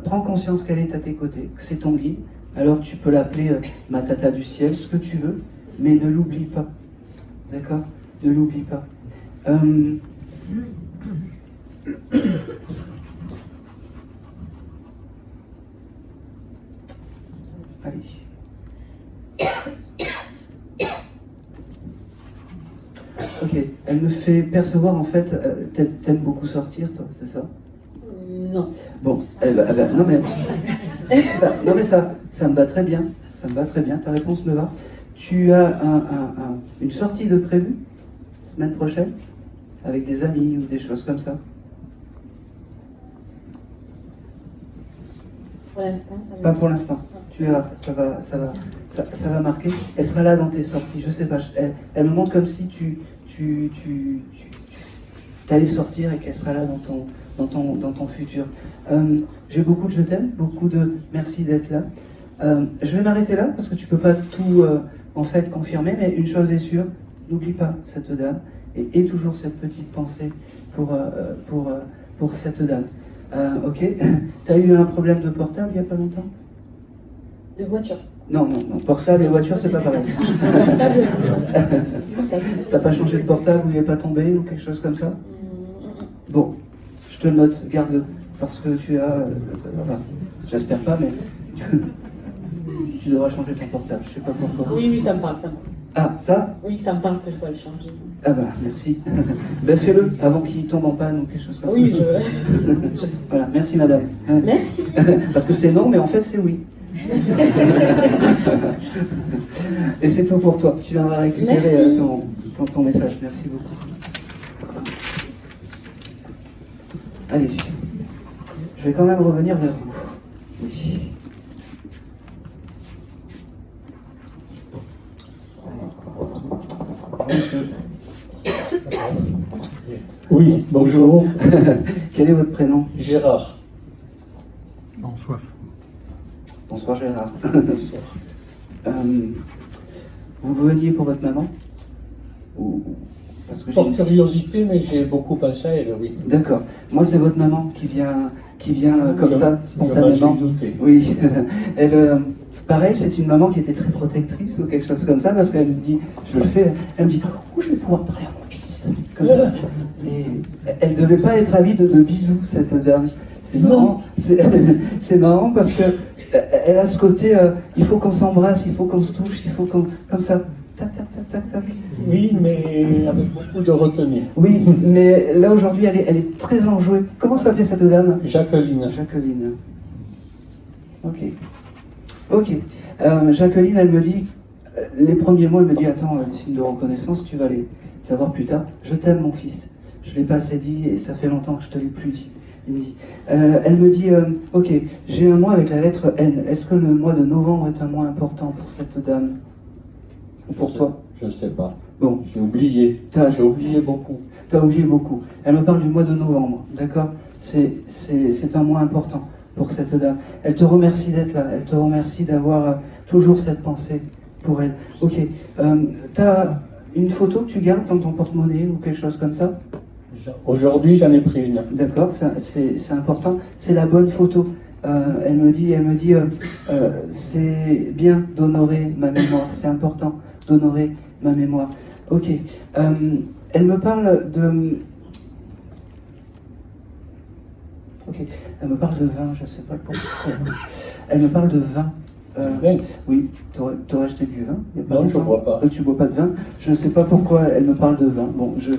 prends conscience qu'elle est à tes côtés, que c'est ton guide. Alors tu peux l'appeler ma tata du ciel, ce que tu veux, mais ne l'oublie pas. D'accord? Ne l'oublie pas. Allez. Ok, elle me fait percevoir en fait, t'aimes beaucoup sortir toi, c'est ça? Non. Bon, non mais ça me va très bien, ça me va très bien, ta réponse me va. Tu as une sortie de prévue, semaine prochaine, avec des amis ou des choses comme ça? Pour l'instant, ça Pas pour l'instant. Tu verras, ça va marquer. Elle sera là dans tes sorties. Je sais pas. Elle me montre comme si tu allais sortir et qu'elle sera là dans ton futur. J'ai beaucoup de je t'aime, beaucoup de merci d'être là. Je vais m'arrêter là parce que tu peux pas tout en fait confirmer, mais une chose est sûre, n'oublie pas cette dame et aie toujours cette petite pensée pour cette dame. Ok. T'as eu un problème de portable il y a pas longtemps? De voiture. Non, portable et voiture, c'est pas pareil. T'as pas changé de portable ou il n'est pas tombé ou quelque chose comme ça? Bon, je te le note, garde-le. Parce que tu as... enfin, j'espère pas, mais... tu devras changer ton portable, je sais pas pourquoi. Oui, ça me parle. Ah, ça? Oui, ça me parle que je dois le changer. Ah bah, merci. Ben fais-le avant qu'il tombe en panne ou quelque chose comme Oui, ça. Voilà, merci madame. Merci. Parce que c'est non, mais en fait c'est oui. Et c'est tout pour toi. Tu viendras récupérer ton message. Merci beaucoup. Allez. Je vais quand même revenir vers vous. Oui. Oui, bonjour. Quel est votre prénom? Gérard. Bonsoir Gérard. Vous veniez pour votre maman? Parce que Par curiosité, mais j'ai beaucoup pensé à elle, oui. D'accord. Moi, c'est votre maman qui vient comme ça, spontanément. Je m'en suis douté. Oui. Elle, pareil, c'est une maman qui était très protectrice ou quelque chose comme ça, parce qu'elle me dit, je le fais, elle me dit, oh, je vais pouvoir parler à mon fils. Comme ça. Et elle ne devait pas être avide de bisous, cette dame. C'est marrant. C'est marrant parce que elle a ce côté, il faut qu'on s'embrasse, il faut qu'on se touche, il faut qu'on... Comme ça. Tac, tac, tac, tac, tac. Oui, mais avec beaucoup de retenue. Oui, mais là aujourd'hui, elle est très enjouée. Comment s'appelait cette dame? Jacqueline. Jacqueline. Ok. Jacqueline, elle me dit, les premiers mots, elle me dit, attends, signe de reconnaissance, tu vas les savoir plus tard. Je t'aime, mon fils. Je ne l'ai pas assez dit et ça fait longtemps que je ne te l'ai plus dit. Elle me dit, ok, j'ai un mois avec la lettre N. Est-ce que le mois de novembre est un mois important pour cette dame? Ou pour toi? Je ne sais pas. Bon. J'ai oublié. J'ai oublié beaucoup. Tu as oublié beaucoup. Elle me parle du mois de novembre, d'accord? C'est un mois important pour cette dame. Elle te remercie d'être là. Elle te remercie d'avoir toujours cette pensée pour elle. Ok. Tu as une photo que tu gardes dans ton porte-monnaie ou quelque chose comme ça? Aujourd'hui, j'en ai pris une. D'accord, c'est important. C'est la bonne photo. Elle me dit, c'est bien d'honorer ma mémoire. C'est important d'honorer ma mémoire. Ok. Elle me parle de... Ok. Elle me parle de vin, je ne sais pas pourquoi. Elle me parle de vin. Oui, tu aurais acheté du vin? Non, je ne bois pas. Tu ne bois pas de vin? Je ne sais pas pourquoi elle me parle de vin. Bon, je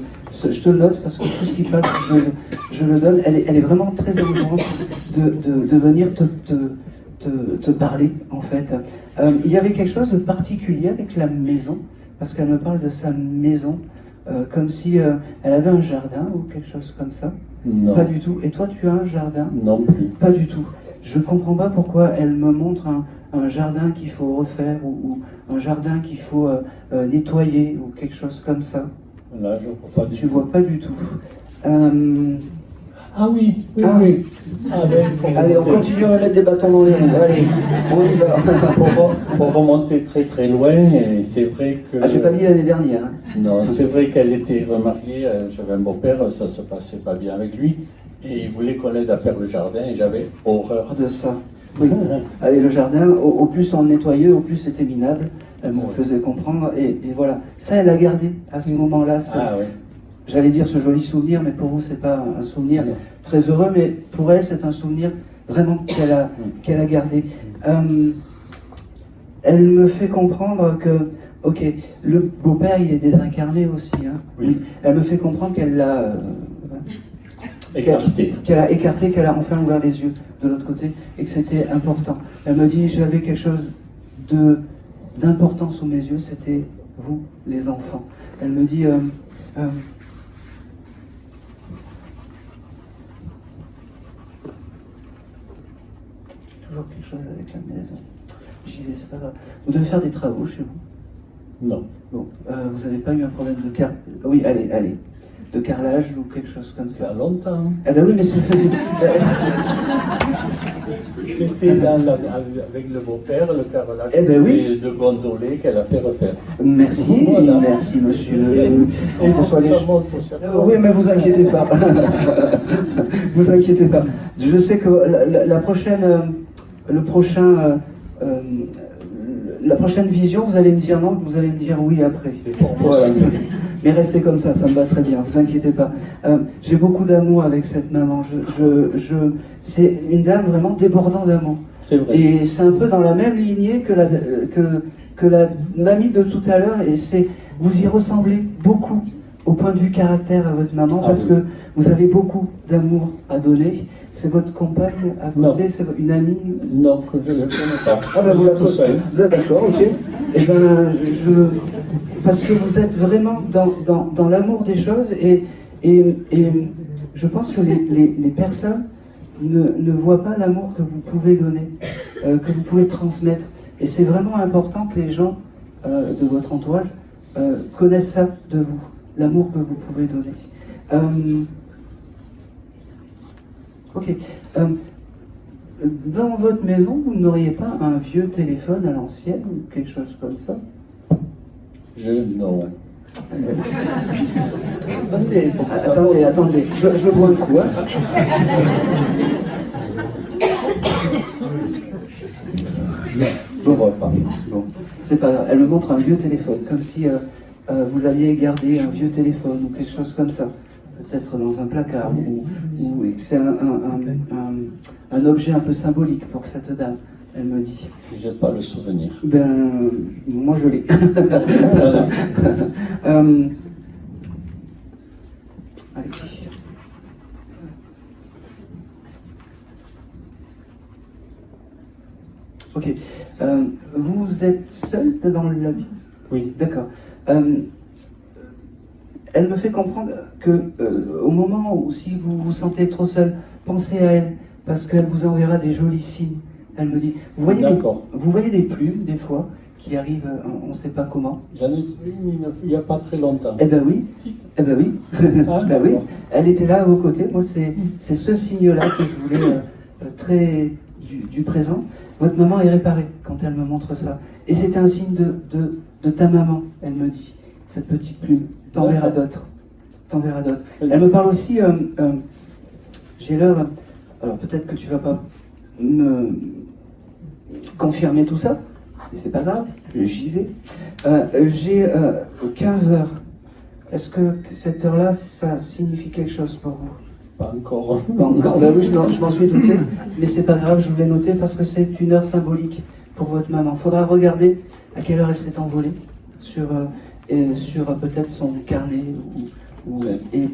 te le note parce que tout ce qui passe, je le donne. Elle est vraiment très exigeante de venir te parler, en fait. Il y avait quelque chose de particulier avec la maison, parce qu'elle me parle de sa maison, comme si elle avait un jardin ou quelque chose comme ça. Non. Pas du tout. Et toi, tu as un jardin? Non plus. Pas du tout. Je ne comprends pas pourquoi elle me montre un jardin qu'il faut refaire ou un jardin qu'il faut nettoyer ou quelque chose comme ça? Là, je ne vois pas du Tu tout. vois pas du tout. Ah oui, oui, Ah. oui. Ah, ben, Allez, on continue à mettre des bâtons dans les roues. Allez, on y va. Pour remonter très très loin, et c'est vrai que... Ah, j'ai pas dit l'année dernière. Hein. Non, c'est vrai qu'elle était remariée, j'avais un beau-père, ça se passait pas bien avec lui, et il voulait qu'on l'aide à faire le jardin, et j'avais horreur. De ça. Oui. Allez, le jardin, au plus on le nettoyait, au plus c'était minable. Elle me faisait comprendre, et voilà. Ça, elle a gardé à ce moment-là. Ah oui. J'allais dire ce joli souvenir, mais pour vous, c'est pas un souvenir Non. très heureux, mais pour elle, c'est un souvenir vraiment qu'elle a gardé. Elle me fait comprendre que, ok, le beau-père, il est désincarné aussi. Hein. Oui. Elle me fait comprendre qu'elle l'a Écarté. qu'elle a écarté, qu'elle a enfin ouvert les yeux de l'autre côté, et que c'était important. Elle me dit, j'avais quelque chose d'important sous mes yeux, c'était vous, les enfants. Elle me dit, toujours quelque chose avec la maison. J'y vais, c'est pas grave. Vous devez faire des travaux chez vous? Non. Bon, vous n'avez pas eu un problème de Oui, allez. De carrelage ou quelque chose comme Ça ça? a longtemps. Ah ben oui, mais c'est... C'était avec le beau-père, le carrelage Eh ben oui. de gondoler qu'elle a fait refaire. Merci, Voilà. merci monsieur. Et On reçoit les- ça monte aussi. Oui, mais vous inquiétez pas. Vous inquiétez pas. Je sais que la prochaine vision, vous allez me dire non, vous allez me dire oui après. C'est pour moi. Voilà. Mais restez comme ça me va très bien, vous inquiétez pas. J'ai beaucoup d'amour avec cette maman. C'est une dame vraiment débordant d'amour. C'est vrai. Et c'est un peu dans la même lignée que la mamie de tout à l'heure. Et vous y ressemblez beaucoup au point de vue caractère à votre maman, Ah parce oui. que vous avez beaucoup d'amour à donner. C'est votre compagne à côté, Non. c'est une amie. Non, que je ne le connais pas. Ah ben vous la tout seul. D'accord, ok. Et ben parce que vous êtes vraiment dans l'amour des choses et je pense que les personnes ne voient pas l'amour que vous pouvez donner, que vous pouvez transmettre. Et c'est vraiment important que les gens de votre entourage connaissent ça de vous, l'amour que vous pouvez donner. Ok. Dans votre maison, vous n'auriez pas un vieux téléphone à l'ancienne ou quelque chose comme ça? Non. Attendez, je bois un coup. Hein. Je ne vois pas. Bon, c'est pas grave. Elle me montre un vieux téléphone, comme si vous aviez gardé un vieux téléphone ou quelque chose comme ça. Peut-être dans un placard, ou et que c'est un objet un peu symbolique pour cette dame, elle me dit. Je n'ai pas le souvenir. Ben, moi je l'ai. Allez. Ok. Vous êtes seul dans la vie? Oui. D'accord. Elle me fait comprendre que au moment où si vous vous sentez trop seul, pensez à elle, parce qu'elle vous enverra des jolis signes. Elle me dit, vous voyez des plumes des fois qui arrivent, on ne sait pas comment. J'en ai vu une il n'y a pas très longtemps. Eh ben oui, Ah, ben oui. Elle était là à vos côtés. Moi, c'est ce signe-là que je voulais très du présent. Votre maman est réparée quand elle me montre ça. Et c'était un signe de ta maman, elle me dit, cette petite plume. T'en verras d'autres. Elle me parle aussi, j'ai l'heure, alors peut-être que tu vas pas me confirmer tout ça, mais c'est pas grave, j'y vais. J'ai 15 heures. Est-ce que cette heure-là, ça signifie quelque chose pour vous? Pas encore. Pas encore. Ben oui, je m'en suis douté, mais c'est pas grave, je voulais noter parce que c'est une heure symbolique pour votre maman. Faudra regarder à quelle heure elle s'est envolée sur peut-être son carnet. Et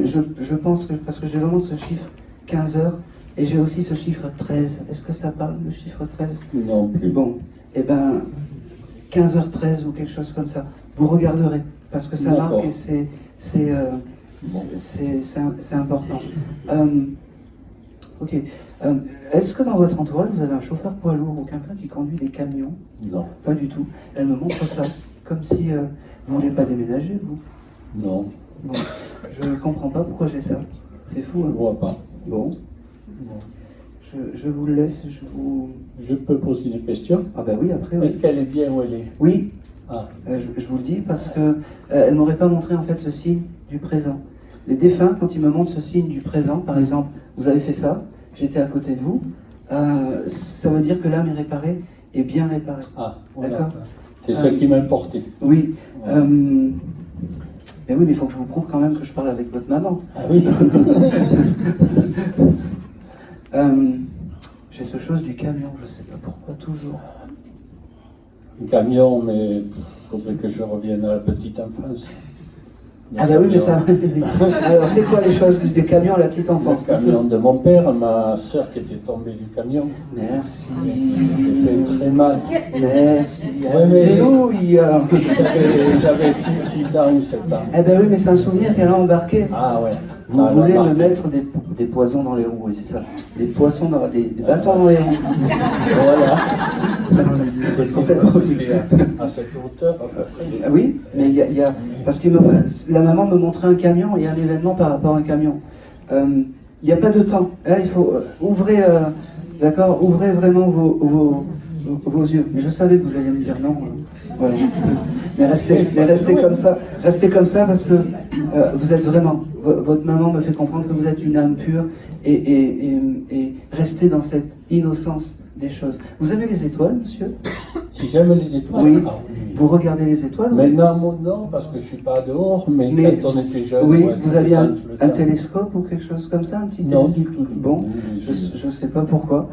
je pense que, parce que j'ai vraiment ce chiffre 15 heures, et j'ai aussi ce chiffre 13. Est-ce que ça parle, le chiffre 13? Non plus. Bon, et ben 15h13 ou quelque chose comme ça. Vous regarderez, parce que ça marque et c'est important. Ok. Est-ce que dans votre entourage, vous avez un chauffeur poids lourd ou quelqu'un qui conduit des camions? Non, Pas du tout. Elle me montre ça, comme si vous ne voulez pas déménager, vous. non, Bon. Je ne comprends pas pourquoi j'ai ça. C'est fou, je ne hein. vois pas. Bon. Non. Je vous le laisse, je vous... Je peux poser des questions? Ah bah oui, après, oui. Est-ce qu'elle est bien où elle est? Oui, Ah, je vous le dis parce que elle m'aurait pas montré en fait ce signe du présent. Les défunts, quand ils me montrent ce signe du présent, par exemple, vous avez fait ça, j'étais à côté de vous, ça veut dire que l'âme est réparée et bien réparée. voilà. D'accord. C'est ce qui m'importait. Oui. Ouais. Mais oui, mais il faut que je vous prouve quand même que je parle avec votre maman. Ah oui. J'ai ce chose du camion, je sais pas pourquoi, toujours. Un camion, mais il faudrait que je revienne à la petite enfance. Le Ah bah oui, mais camion. ça... Alors c'est quoi les choses des camions à la petite enfance? Le camion de mon père, ma soeur qui était tombée du camion. Merci. J'ai fait très mal. Merci. Ouais, mais- Alléluia. J'avais 6 ans ou 7 ans. Eh ben oui, mais c'est un souvenir qu'elle a embarqué. Ah ouais. Vous Ah, voulez là, me mettre des poisons dans les roues, oui, c'est ça. Des poissons dans des bâtons dans les roues. Voilà. C'est complètement À cette hauteur, à peu près. Ah oui, mais il y a parce que la maman me montrait un camion, il y a un événement par rapport à un camion. Il n'y a pas de temps. Là, il faut ouvrir, d'accord, ouvrez vraiment vos yeux. Mais je savais que vous alliez me dire non. Voilà. Mais restez comme ça. Restez comme ça parce que vous êtes vraiment. Votre maman me fait comprendre que vous êtes une âme pure et restez dans cette innocence des choses. Vous aimez les étoiles, monsieur? Si j'aime les étoiles, Oui. ah oui. Vous regardez les étoiles? Maintenant, non, parce que je ne suis pas dehors, mais quand on était jeune, Oui, ouais, vous aviez tout un le temps. télescope ou quelque chose comme ça, un petit Non, télescope? du tout. Bon, Oui, je ne sais pas pourquoi.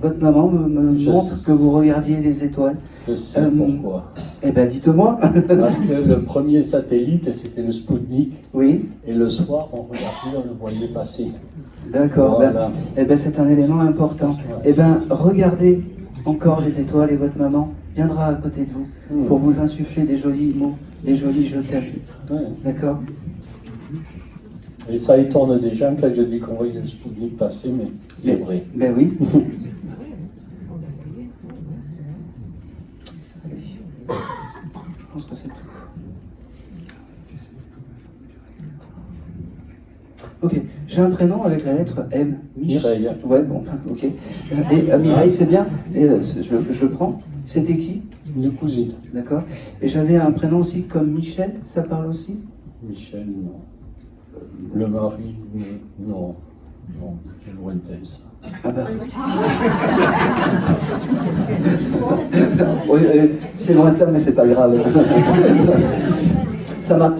Votre maman me Je montre sais. que vous regardiez les étoiles. Je sais pourquoi. Eh bien, dites-moi. Parce que le premier satellite, c'était le Spoutnik, Oui, et le soir, on regardait, on le voyait passer. d'accord. Voilà. Eh ben, c'est un élément important. Eh bien, regardez encore les étoiles et votre maman viendra à côté de vous pour vous insuffler des jolis mots, des jolis je t'aime. Ouais. D'accord? Et ça étonne des gens quand je dis qu'on voyait le Spoutnik passer, mais c'est vrai. Ben oui. Je pense que c'est tout. Ok, j'ai un prénom avec la lettre M. Mireille. Ouais, bon, ok. Et Mireille, c'est bien. Et, je prends. C'était qui? Une cousine. D'accord. Et j'avais un prénom aussi comme Michel, ça parle aussi? Michel, non. Le mari, non. Non, c'est lointain ça. Ah bah. Oui, c'est lointain, mais c'est pas grave. Ça marque,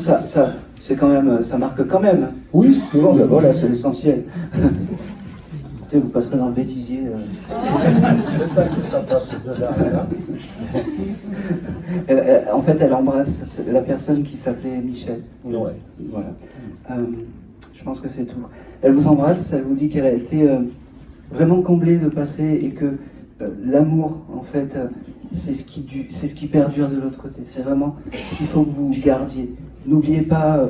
c'est quand même, ça marque quand même. Oui, Bon, ben voilà, c'est l'essentiel. Vous passerez dans le bêtisier. C'est pas que ça passe de là à là. En fait, elle embrasse la personne qui s'appelait Michel. Ouais. Voilà. Je pense que c'est tout. Elle vous embrasse, elle vous dit qu'elle a été vraiment comblée de passer et que l'amour, en fait, c'est ce qui perdure de l'autre côté. C'est vraiment ce qu'il faut que vous gardiez. N'oubliez pas,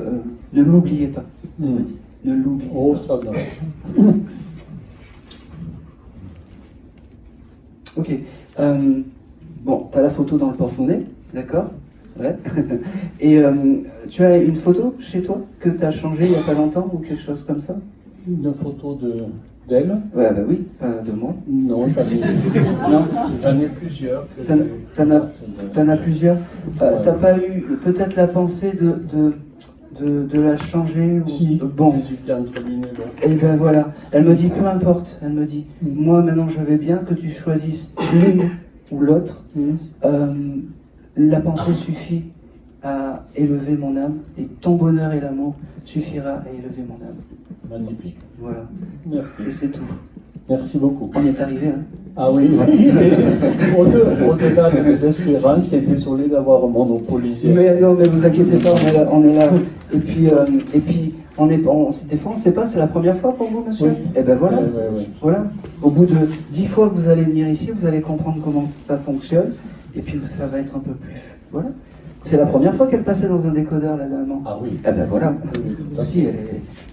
ne l'oubliez pas. elle me dit. Ne l'oubliez Oh, pas. ça non. Ok. Bon, tu as la photo dans le porte-monnaie, d'accord? Ouais. Et tu as une photo chez toi que tu as changée il n'y a pas longtemps ou quelque chose comme ça? Une photo d'elle? Ouais, bah oui, pas de moi. Non, j'en ai plusieurs. T'en as plusieurs. T'as pas eu peut-être la pensée de la changer ou... Si, Bon. j'hésitais entre l'une et l'autre. Et ben voilà, elle me dit peu importe, elle me dit moi maintenant je vais bien que tu choisisses l'une ou l'autre. La pensée suffit à élever mon âme et ton bonheur et l'amour suffira à élever mon âme. Magnifique. Voilà. Merci. Et c'est tout. Merci beaucoup. On est arrivé, hein. Ah oui, oui. Au-delà de mes espérances, et désolé d'avoir monopolisé. Mais non, mais vous inquiétez pas, on est là. Et puis des fois on ne sait pas, c'est la première fois pour vous, monsieur? Oui. Et ben voilà. Oui. Voilà. Au bout de 10 fois que vous allez venir ici, vous allez comprendre comment ça fonctionne. Et puis ça va être un peu plus. Voilà. C'est la première fois qu'elle passait dans un décodeur, la dame. Ah oui. Eh ben voilà. Oui, tout à fait. Aussi,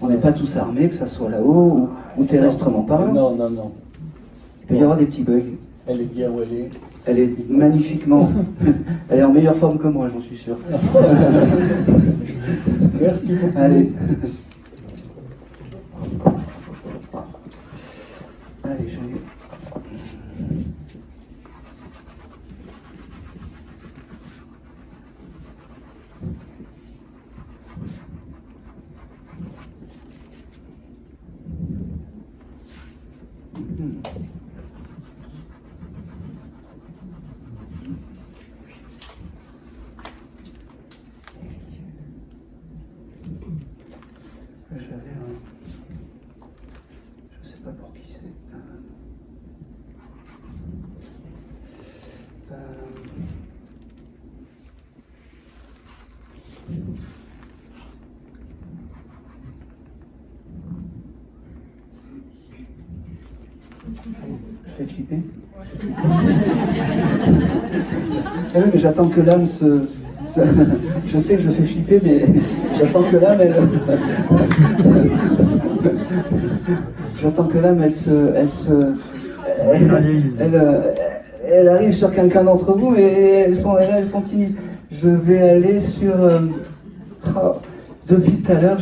on n'est pas tous armés, que ça soit là-haut ou terrestrement parlant. Non, non, non. Il peut y avoir des petits bugs. Elle est bien où elle est. Elle est magnifiquement. Elle est en meilleure forme que moi, j'en suis sûr. Merci beaucoup. Allez. Allez, je vais. J'avais un... Je sais pas pour qui c'est. Je fais flipper. Ah oui, mais j'attends que l'âme se... Je sais que je fais flipper, mais j'attends que l'âme, j'attends que l'âme, elle arrive sur quelqu'un d'entre vous et elles sont timides. Je vais aller sur... depuis tout à l'heure,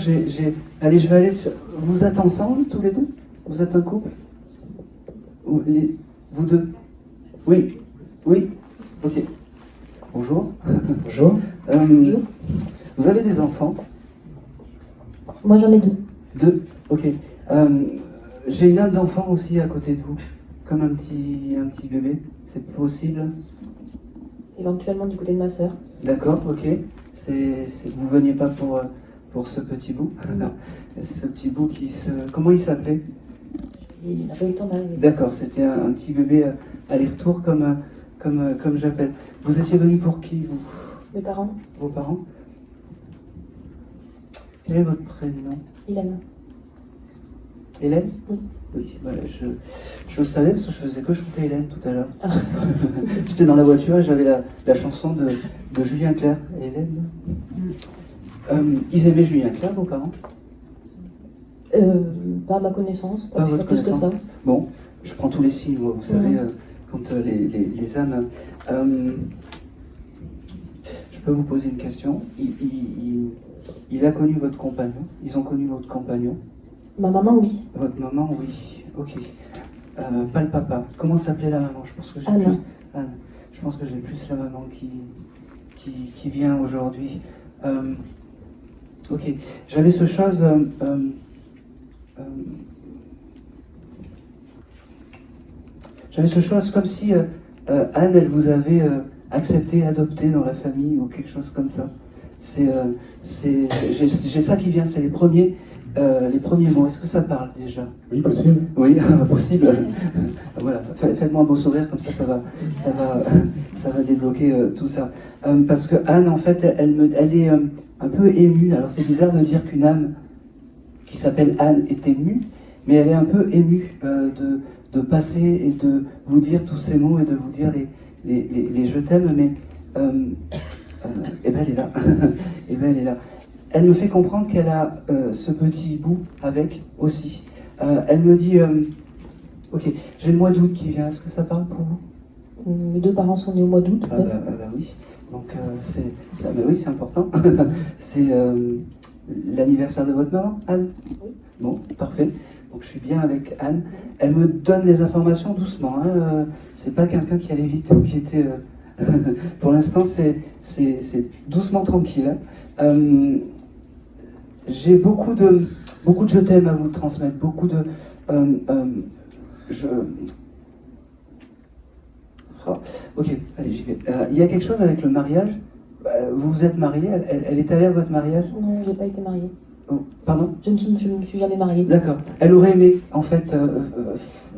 allez, je vais aller sur... Vous êtes ensemble, tous les deux? Vous êtes un couple? Vous deux? Oui. Oui? Ok. Bonjour. Bonjour. Bonjour. Vous avez des enfants? Moi j'en ai deux. Deux? Ok. J'ai une âme d'enfant aussi à côté de vous, comme un petit bébé. C'est possible? Éventuellement du côté de ma sœur. D'accord, ok. Vous veniez pas pour ce petit bout? Non. C'est ce petit bout qui se... Comment il s'appelait? Il n'a pas eu le temps d'arriver. D'accord, c'était un petit bébé aller-retour comme j'appelle. Vous étiez venu pour qui, vous? Mes parents? Vos parents? Quel est votre prénom? Hélène. Hélène? Oui. Oui, ouais, je le savais parce que je faisais que chanter Hélène tout à l'heure. J'étais dans la voiture et j'avais la chanson de Julien Clerc. Hélène. Ils aimaient Julien Clerc, vos parents? Pas à ma connaissance, Pas à votre plus que ça. connaissance. Bon, je prends tous les signes, moi, vous savez, quand les âmes... je peux vous poser une question. Il a connu votre compagnon? Ils ont connu votre compagnon? Ma maman, oui. Votre maman, oui. Ok. Pas le papa. Comment s'appelait la maman? Je pense que j'ai Anne. plus... Anne. Je pense que j'ai plus la maman qui vient aujourd'hui. Ok. J'avais ce chose... j'avais ce chose comme si Anne, elle vous avait accepté, adopté dans la famille ou quelque chose comme ça. J'ai ça qui vient, c'est les premiers mots. Est-ce que ça parle déjà? Oui, possible. Oui, possible. Voilà, faites-moi un beau sourire, comme ça va débloquer tout ça. Parce que Anne, en fait, elle est un peu émue. Alors c'est bizarre de dire qu'une âme qui s'appelle Anne est émue, mais elle est un peu émue de passer et de vous dire tous ces mots et de vous dire les je t'aime, mais et ben elle est là. Et ben elle est là. Elle me fait comprendre qu'elle a ce petit bout avec aussi. Elle me dit, ok, j'ai le mois d'août qui vient, est-ce que ça parle pour vous? Mes deux parents sont nés au mois d'août. Bah oui, donc oui, c'est important. C'est l'anniversaire de votre maman, Anne? Oui. Bon, parfait. Donc je suis bien avec Anne. Elle me donne les informations doucement. C'est pas quelqu'un qui allait vite, qui était... pour l'instant, c'est doucement tranquille. J'ai beaucoup de je t'aime à vous transmettre, beaucoup de... Ok, allez, j'y vais. Il y a quelque chose avec le mariage. Vous vous êtes mariés, elle est allée à votre mariage? Non, je n'ai pas été mariée. Oh, pardon? Je ne me suis jamais mariée. D'accord. Elle aurait aimé, en fait,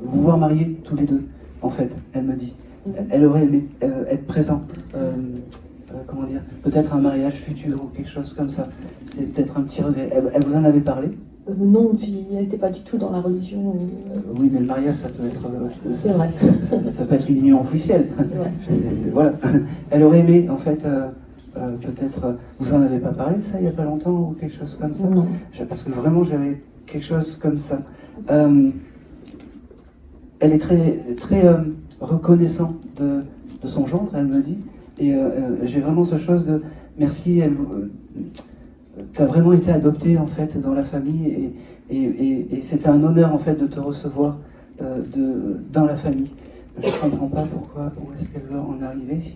vous voir mariés tous les deux, en fait, elle me dit. Elle aurait aimé être présent. Comment dire? Peut-être un mariage futur ou quelque chose comme ça. C'est peut-être un petit regret. Elle vous en avait parlé? Non, puis elle n'était pas du tout dans la religion. Oui, mais le mariage, ça peut être... C'est vrai. Ça peut être une union officielle. Ouais. Voilà. Elle aurait aimé, en fait, peut-être, vous en avez pas parlé de ça il n'y a pas longtemps ou quelque chose comme ça? Non. Parce que vraiment j'avais quelque chose comme ça. Elle est très, très reconnaissante de son gendre, elle me dit, et j'ai vraiment ce chose de merci, tu as vraiment été adoptée en fait dans la famille et c'était un honneur en fait de te recevoir dans la famille. Je ne comprends pas pourquoi, où est-ce qu'elle va en arriver.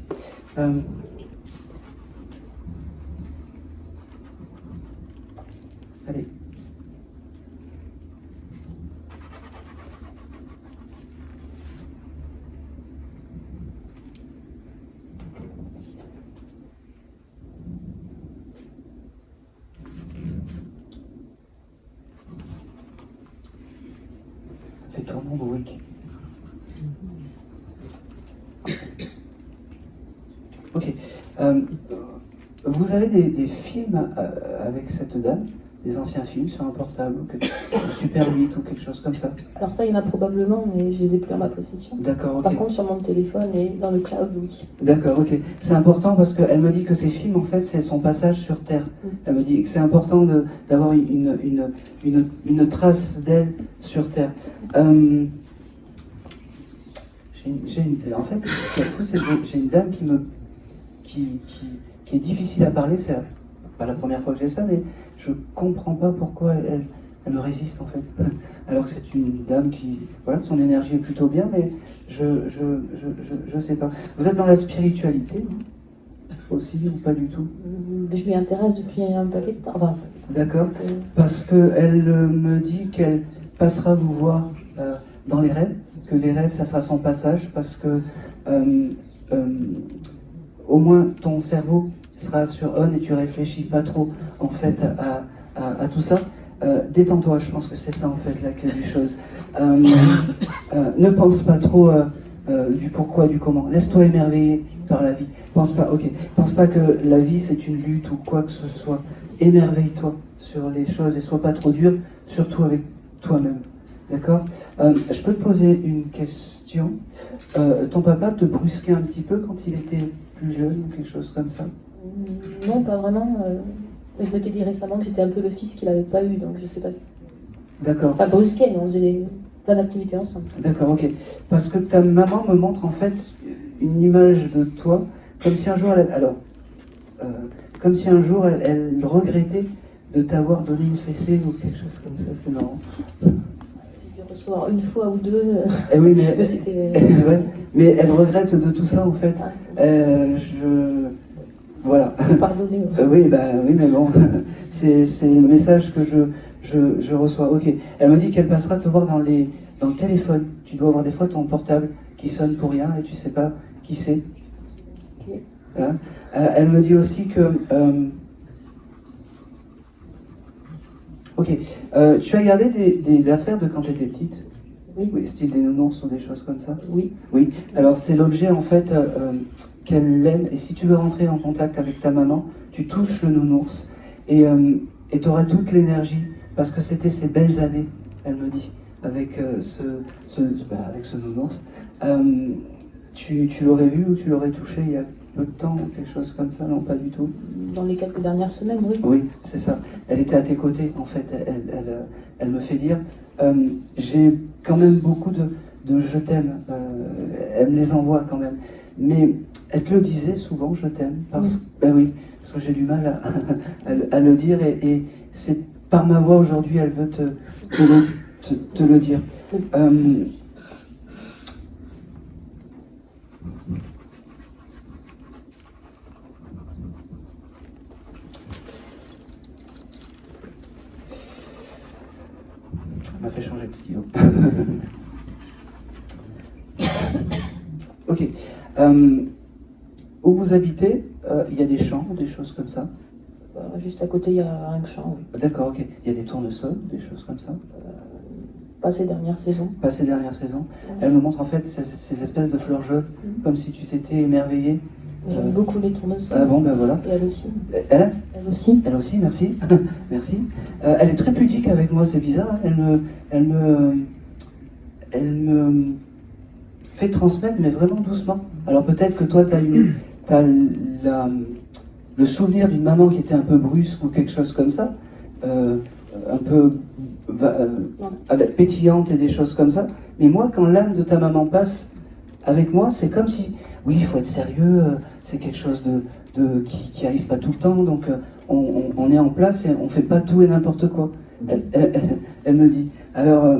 Allez. Fais tourner le bruit. Ok. Vous avez des films avec cette dame, des anciens films sur un portable, ou Super 8 ou quelque chose comme ça? Alors ça, il y en a probablement, mais je les ai plus en ma possession. D'accord, ok. Par contre, sur mon téléphone et dans le cloud, oui. D'accord, ok. C'est important parce qu'elle me dit que ces films, en fait, c'est son passage sur Terre. Elle me dit que c'est important d'avoir une trace d'elle sur Terre. En fait, ce qui est fou, c'est que j'ai une dame qui est difficile à parler. C'est pas la première fois que j'ai ça, mais je comprends pas pourquoi elle me résiste, en fait. Alors que c'est une dame qui, voilà, son énergie est plutôt bien, mais je sais pas. Vous êtes dans la spiritualité aussi ou pas du tout? Je m'y intéresse depuis un paquet de temps. Enfin, d'accord. Parce qu'elle me dit qu'elle passera vous voir dans les rêves, que les rêves, ça sera son passage, parce que au moins ton cerveau sera sur on et tu réfléchis pas trop en fait à tout ça. Détends-toi, je pense que c'est ça en fait la clé du chose. Ne pense pas trop du pourquoi, du comment. Laisse-toi émerveiller par la vie. Pense pas que la vie c'est une lutte ou quoi que ce soit. Émerveille-toi sur les choses et sois pas trop dur, surtout avec toi-même. D'accord? Je peux te poser une question. Ton papa te brusquait un petit peu quand il était plus jeune ou quelque chose comme ça? Non, pas vraiment. Mais je m'étais dit récemment que j'étais un peu le fils qu'il n'avait pas eu, donc je sais pas. D'accord. Pas brusqué, mais on faisait plein d'activités ensemble. D'accord, ok. Parce que ta maman me montre en fait une image de toi, comme si un jour elle regrettait de t'avoir donné une fessée ou quelque chose comme ça, c'est marrant. J'ai dû recevoir une fois ou deux. Eh oui, mais, Mais c'était. ouais, mais elle regrette de tout ça en fait. Voilà. Pardonnez. Oui, mais bon, c'est le message que je reçois. Ok. Elle me dit qu'elle passera te voir dans le téléphone. Tu dois avoir des fois ton portable qui sonne pour rien et tu sais pas qui c'est. Okay. Hein? Elle me dit aussi que... ok. Tu as gardé des affaires de quand tu étais petite? Oui. Style des nounours ou des choses comme ça? Oui. Oui. Alors c'est l'objet en fait qu'elle aime. Et si tu veux rentrer en contact avec ta maman, tu touches le nounours et tu auras toute l'énergie parce que c'était ces belles années, elle me dit, avec avec ce nounours. Tu l'aurais vu ou tu l'aurais touché il y a peu de temps ou quelque chose comme ça? Non, pas du tout. Dans les quelques dernières semaines, oui. Oui, c'est ça. Elle était à tes côtés, en fait. Elle me fait dire, j'ai quand même beaucoup de je t'aime. Elle me les envoie quand même. Mais elle te le disait souvent, je t'aime. Parce que j'ai du mal à le dire. Et c'est par ma voix aujourd'hui, elle veut te le dire. m'a fait changer de stylo. Ok. Où vous habitez, il y a des champs, des choses comme ça? Juste à côté, il y a un champ. Oui. D'accord, ok. Il y a des tournesols, des choses comme ça? Pas ces dernières saisons. Pas ces dernières saisons. Elle me montre en fait ces espèces de fleurs jaunes, comme si tu t'étais émerveillée. J'aime beaucoup les tournesols. Ah bon, ben voilà. Et elle aussi. Elle aussi. Elle aussi, merci. Merci. Elle est très pudique avec moi, c'est bizarre. Hein. Elle me fait transmettre, mais vraiment doucement. Alors peut-être que toi, tu as le souvenir d'une maman qui était un peu brusque ou quelque chose comme ça, un peu pétillante et des choses comme ça. Mais moi, quand l'âme de ta maman passe avec moi, c'est comme si, oui, il faut être sérieux, c'est quelque chose qui arrive pas tout le temps, donc on est en place et on fait pas tout et n'importe quoi. Elle me dit. Alors,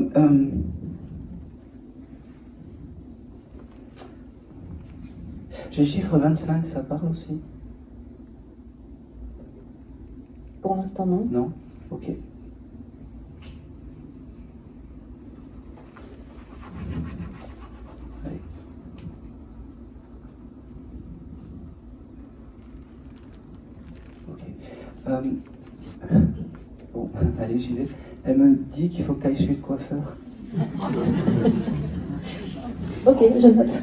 j'ai le chiffre 25, ça parle aussi? Pour l'instant, non. Non? Ok. Allez. Ok. Bon, allez, j'y vais. Elle me dit qu'il faut que tu ailles chez le coiffeur. Ok, je note.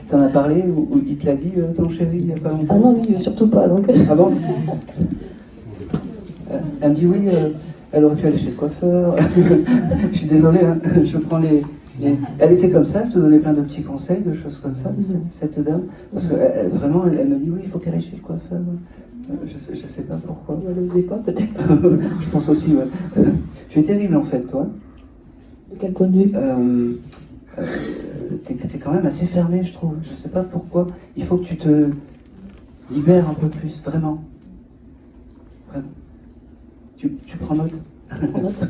T'en as parlé ou il te l'a dit, ton chéri, il n'y a pas longtemps? Ah non, lui, surtout pas, donc... Ah bon? Elle me dit oui, elle aurait pu aller chez le coiffeur. Je suis désolé, hein, je prends les... Elle était comme ça, elle te donnait plein de petits conseils, de choses comme ça, cette dame. Parce que vraiment, elle me dit oui, il faut qu'elle aille chez le coiffeur. Je sais pas pourquoi. Elle n'osait pas, peut-être. Je pense aussi, ouais. Tu es terrible en fait, toi. De quel point de vue? T'es quand même assez fermé, je trouve. Je sais pas pourquoi. Il faut que tu te libères un peu plus, vraiment. Vraiment. Tu prends note?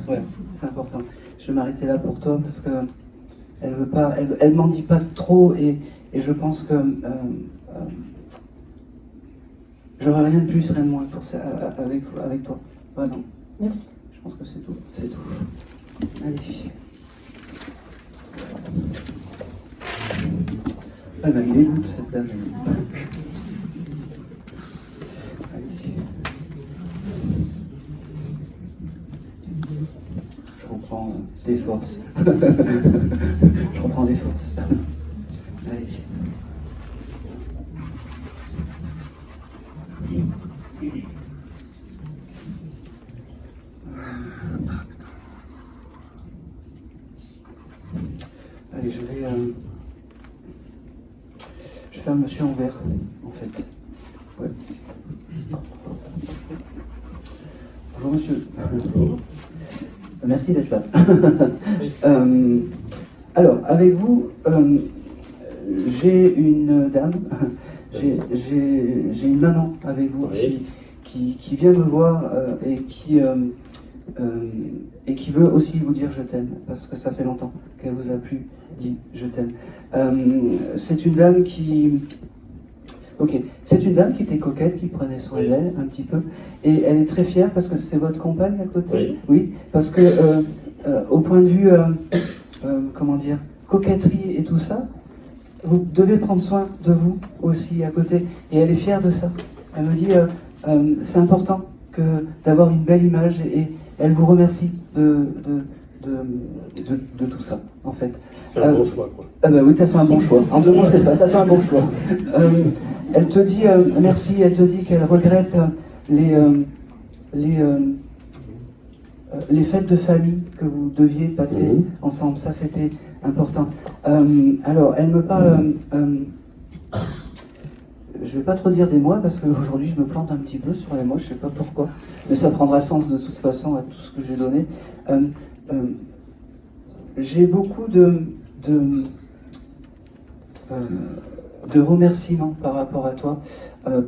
Ouais, c'est important. Je vais m'arrêter là pour toi parce que elle veut pas, elle m'en dit pas trop et je pense que j'aurais rien de plus, rien de moins pour ça, avec toi. Vraiment. Merci. Je pense que c'est tout. C'est tout. Allez. Ah ben, il est où cette dame? Allez. Je reprends des forces. Je reprends des forces. Allez. Allez, je vais faire monsieur en vert, en fait. Ouais. Bonjour monsieur. Bonjour. Merci d'être là. Alors, avec vous, j'ai une dame, j'ai une maman avec vous qui vient me voir et qui veut aussi vous dire je t'aime, parce que ça fait longtemps qu'elle vous a plus dit je t'aime. C'est une dame qui... Ok, c'est une dame qui était coquette, qui prenait soin d'elle un petit peu, et elle est très fière parce que c'est votre compagne à côté. Oui, parce que au point de vue, comment dire, coquetterie et tout ça, vous devez prendre soin de vous aussi à côté, et elle est fière de ça. Elle me dit, c'est important d'avoir une belle image, et elle vous remercie de tout ça, en fait. C'est un bon choix, quoi. Ah bah oui, t'as fait un bon choix. En 2 mots, c'est ça, t'as fait un bon choix. Elle te dit merci, elle te dit qu'elle regrette les fêtes de famille que vous deviez passer ensemble. Ça, c'était important. Alors, elle me parle... je ne vais pas trop dire des mois, parce qu'aujourd'hui, je me plante un petit peu sur les mois, je ne sais pas pourquoi. Mais ça prendra sens de toute façon à tout ce que j'ai donné. J'ai beaucoup de remerciements par rapport à toi,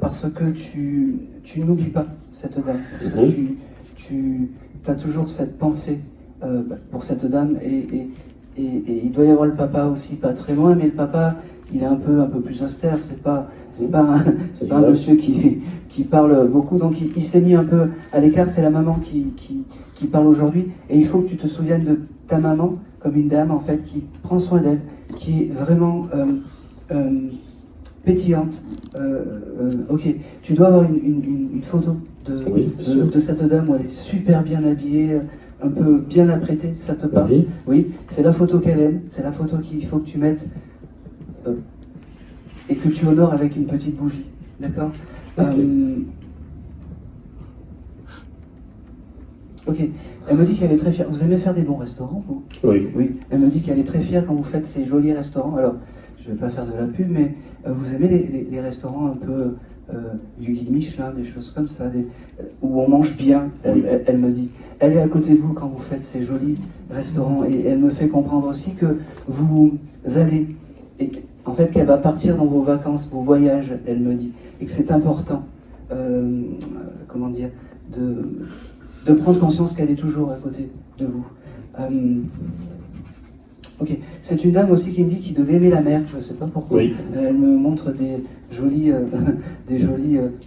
parce que tu n'oublies pas cette dame, parce que tu as toujours cette pensée pour cette dame, et il doit y avoir le papa aussi pas très loin, mais le papa il est un peu plus austère, c'est pas un monsieur qui parle beaucoup, donc il s'est mis un peu à l'écart. C'est la maman qui parle aujourd'hui, et il faut que tu te souviennes de ta maman comme une dame en fait qui prend soin d'elle, qui est vraiment pétillante. Ok, tu dois avoir une photo de cette dame où elle est super bien habillée, un peu bien apprêtée, ça te parle? Oui, c'est la photo qu'elle aime, c'est la photo qu'il faut que tu mettes et que tu honores avec une petite bougie, d'accord? Ok, elle me dit qu'elle est très fière. Vous aimez faire des bons restaurants, vous? Oui. Oui, elle me dit qu'elle est très fière quand vous faites ces jolis restaurants. Alors, je ne vais pas faire de la pub, mais vous aimez les restaurants un peu du guide Michelin, des choses comme ça, où on mange bien, elle me dit. Elle est à côté de vous quand vous faites ces jolis restaurants, et elle me fait comprendre aussi que vous allez, et en fait qu'elle va partir dans vos vacances, vos voyages, elle me dit, et que c'est important, comment dire, de prendre conscience qu'elle est toujours à côté de vous. Ok, c'est une dame aussi qui me dit qu'il devait aimer la mer, je ne sais pas pourquoi. Oui. Elle me montre des jolis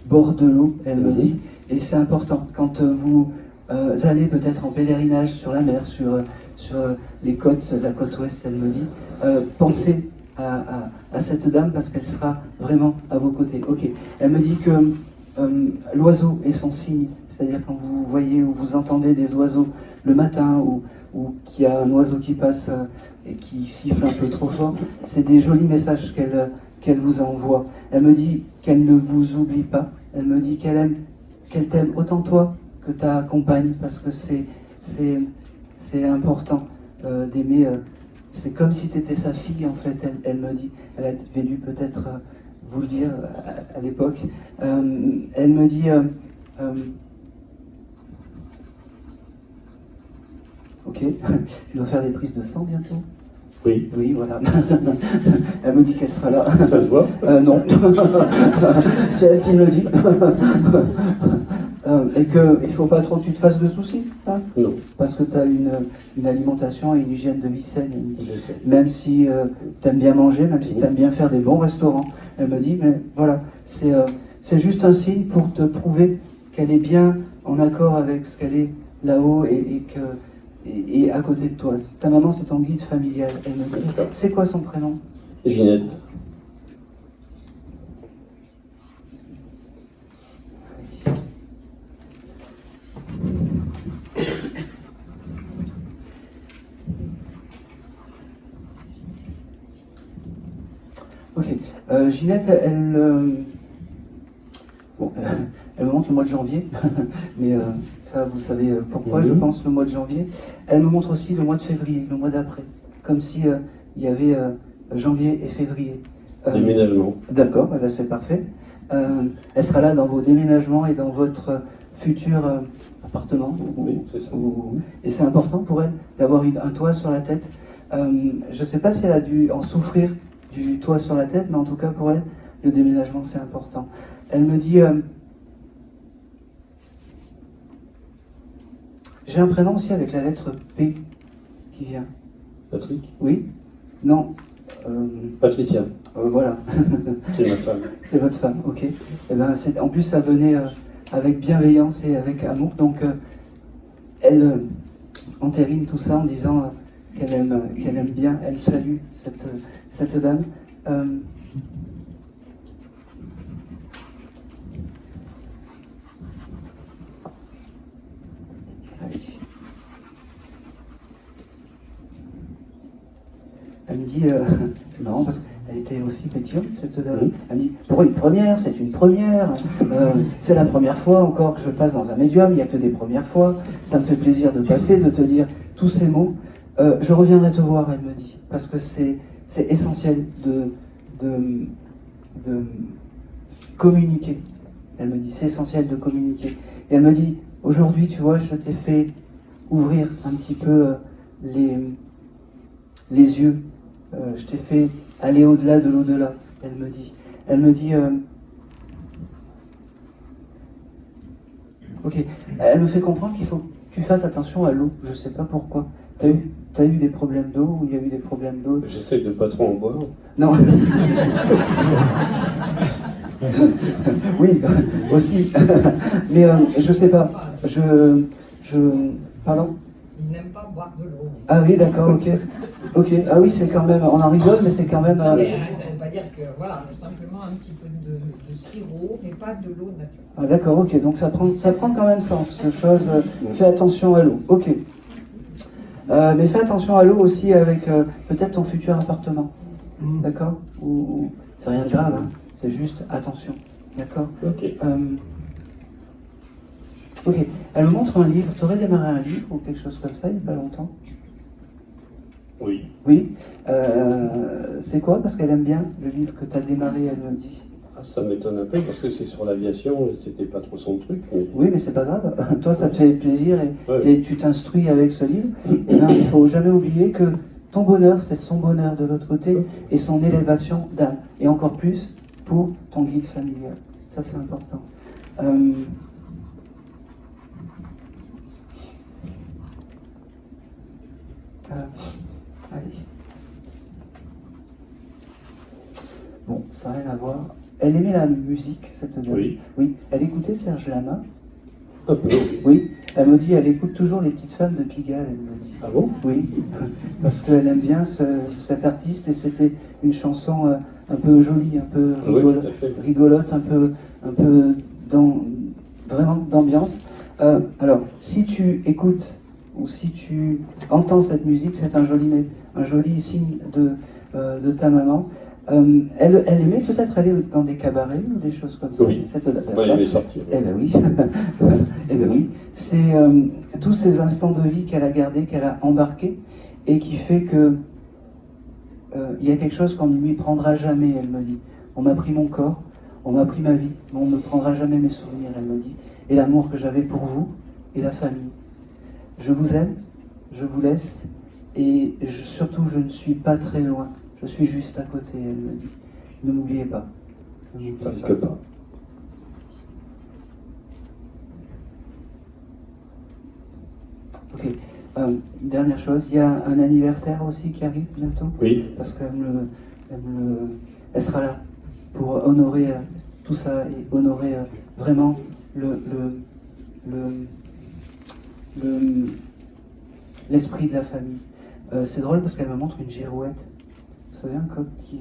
bords de l'eau, elle me dit, et c'est important. Quand vous allez peut-être en pèlerinage sur la mer, sur les côtes, la côte ouest, elle me dit, pensez à cette dame parce qu'elle sera vraiment à vos côtés. Ok, elle me dit que l'oiseau est son signe, c'est-à-dire quand vous voyez ou vous entendez des oiseaux le matin ou qu'il y a un oiseau qui passe et qui siffle un peu trop fort, c'est des jolis messages qu'elle vous envoie. Elle me dit qu'elle ne vous oublie pas, elle me dit qu'elle t'aime autant toi que ta compagne, parce que c'est important d'aimer, c'est comme si tu étais sa fille en fait, elle me dit, elle avait dû peut-être vous le dire à l'époque. Elle me dit, ok, tu dois faire des prises de sang bientôt? Oui. Oui, voilà. Elle me dit qu'elle sera là. Ça se voit? Non. C'est elle qui me le dit. Et qu'il ne faut pas trop que tu te fasses de soucis. Hein, non. parce que tu as une alimentation et une hygiène de vie saine. J'essaie. Même si tu aimes bien manger, même si tu aimes bien faire des bons restaurants. Elle me dit, mais voilà, c'est juste un signe pour te prouver qu'elle est bien en accord avec ce qu'elle est là-haut et à côté de toi. Ta maman, c'est ton guide familial. Elle me dit, c'est quoi son prénom? Ginette. Ok. Ginette, elle me montre le mois de janvier, mais ça, vous savez pourquoi, je pense, le mois de janvier. Elle me montre aussi le mois de février, le mois d'après, comme si il y avait janvier et février. Déménagement. D'accord, ben c'est parfait. Elle sera là dans vos déménagements et dans votre futur appartement. Oui, c'est ça. Et c'est important pour elle d'avoir un toit sur la tête. Je ne sais pas si elle a dû en souffrir du toit sur la tête, mais en tout cas pour elle, le déménagement c'est important. Elle me dit, j'ai un prénom aussi avec la lettre P qui vient. Patrick? Oui? Non. Patricia. Voilà. C'est ma femme. C'est votre femme, ok. Et ben, en plus, ça venait avec bienveillance et avec amour. Donc, elle entérine tout ça en disant qu'elle aime bien, elle salue cette dame. Elle me dit, c'est marrant parce qu'elle était aussi pétillante, cette dame. Elle me dit, pour une première, c'est une première. C'est la première fois encore que je passe dans un médium, il n'y a que des premières fois. Ça me fait plaisir de passer, de te dire tous ces mots. Je reviendrai te voir, elle me dit, parce que c'est essentiel de communiquer. Elle me dit, c'est essentiel de communiquer. Et elle me dit, aujourd'hui, tu vois, je t'ai fait ouvrir un petit peu les yeux. Je t'ai fait aller au-delà de l'au-delà, elle me dit. Elle me dit... ok, elle me fait comprendre qu'il faut que tu fasses attention à l'eau. Je ne sais pas pourquoi. T'as eu des problèmes d'eau ou il y a eu des problèmes d'eau? J'essaie de pas trop en boire. Non. Oui, aussi. Mais je sais pas. Pardon? Il n'aime pas boire de l'eau. Ah oui, d'accord, ok. Ok, ah oui, c'est quand même, on en rigole, mais c'est quand même... Ça ne veut pas dire que, voilà, mais simplement un petit peu de sirop, mais pas de l'eau naturelle. Ah d'accord, ok, donc ça prend quand même sens, cette chose, fais attention à l'eau, ok. Mais fais attention à l'eau aussi avec peut-être ton futur appartement, d'accord? Ou c'est rien de grave, hein, c'est juste attention, d'accord? Ok. Ok, elle me montre un livre. Tu aurais démarré un livre ou quelque chose comme ça il n'y a pas longtemps? Oui. Oui. C'est quoi? Parce qu'elle aime bien le livre que tu as démarré, elle me dit. Ah, ça m'étonne un peu parce que c'est sur l'aviation, c'était pas trop son truc. Mais... Oui, mais c'est pas grave. Toi, ça te fait plaisir Ouais. et tu t'instruis avec ce livre. Et ben, il faut jamais oublier que ton bonheur, c'est son bonheur de l'autre côté et son élévation d'âme. Et encore plus pour ton guide familial. Ça, c'est important. Allez. Bon, ça n'a rien à voir. Elle aimait la musique, cette dame. Oui. Oui. Elle écoutait Serge Lama. Un peu. Oui. Elle me dit, elle écoute toujours les petites femmes de Pigalle, elle me dit. Ah bon? Oui. Parce qu'elle aime bien cet artiste et c'était une chanson un peu jolie, un peu Oui, tout à fait. rigolote, un peu vraiment d'ambiance. Alors, si tu écoutes ou si tu entends cette musique, c'est un joli signe de ta maman. Elle aimait peut-être aller dans des cabarets ou des choses comme ça. Oui, elle aimait sortir. Eh ben oui, eh ben oui. C'est tous ces instants de vie qu'elle a gardés, qu'elle a embarqués, et qui fait que il y a quelque chose qu'on ne lui prendra jamais, elle me dit. On m'a pris mon corps, on m'a pris ma vie, mais on ne me prendra jamais mes souvenirs, elle me dit. Et l'amour que j'avais pour vous et la famille. Je vous aime, je vous laisse, et surtout je ne suis pas très loin. Je suis juste à côté, elle me dit. Ne m'oubliez pas. Ça risque pas. Ok. Dernière chose, il y a un anniversaire aussi qui arrive bientôt. Oui. Parce qu'elle elle sera là pour honorer tout ça et honorer vraiment l'esprit de la famille. C'est drôle parce qu'elle me montre une girouette. Vous savez, un coq qui...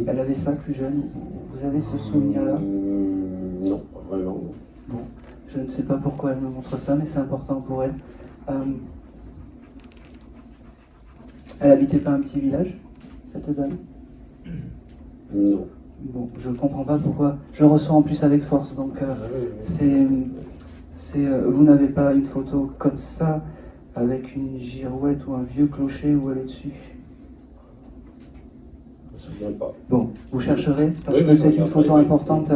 Elle avait ça plus jeune. Vous avez ce souvenir-là? Non, pas vraiment. Bon, je ne sais pas pourquoi elle me montre ça, mais c'est important pour elle. Elle habitait pas un petit village, cette dame? Non. Bon, je ne comprends pas pourquoi. Je le ressens en plus avec force, donc vous n'avez pas une photo comme ça, avec une girouette ou un vieux clocher où elle est dessus? Je ne me souviens pas. Bon, vous chercherez, parce Oui, que oui, c'est oui, une photo oui. importante,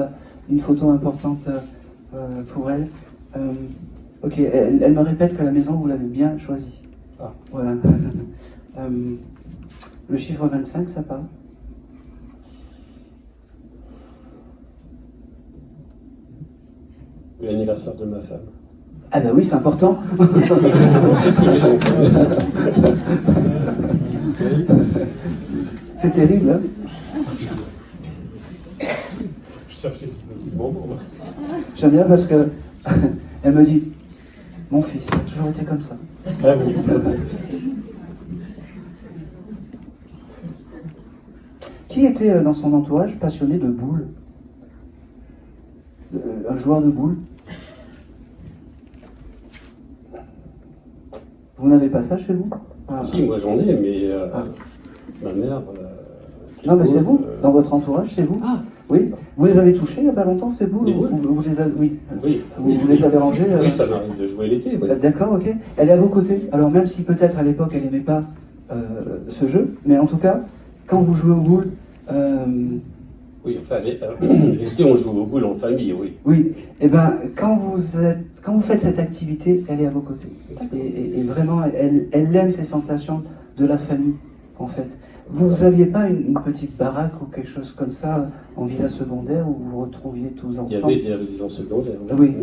pour elle. Ok, elle me répète que la maison, vous l'avez bien choisie. Ah. Voilà. Le chiffre 25, ça parle? L'anniversaire de ma femme. Ah ben oui, c'est important. C'est terrible, hein? J'aime bien parce que elle me dit, mon fils, il a toujours été comme ça. Ah oui. Qui était dans son entourage passionné de boules? Un joueur de boules? Vous n'avez pas ça chez vous? Ah. Si, moi j'en ai, mais ma mère. Non, mais c'est vous, dans votre entourage, c'est vous. Ah. Oui. Vous les avez touchés il n'y a pas longtemps, c'est vous? Les boules? Vous les avez... Oui. Oui. Vous les avez rangés? Oui, ça m'arrive de jouer l'été. Oui. D'accord, ok. Elle est à vos côtés. Alors même si peut-être à l'époque elle n'aimait pas ce jeu, mais en tout cas, quand vous jouez aux boules... Oui, enfin, l'été on joue aux boules en famille, oui. Oui, et ben quand vous faites cette activité, elle est à vos côtés. Et vraiment, elle aime ces sensations de la famille, en fait. Vous n'aviez pas une petite baraque ou quelque chose comme ça en villa secondaire où vous vous retrouviez tous ensemble? Il y avait des résidences secondaires. Oui,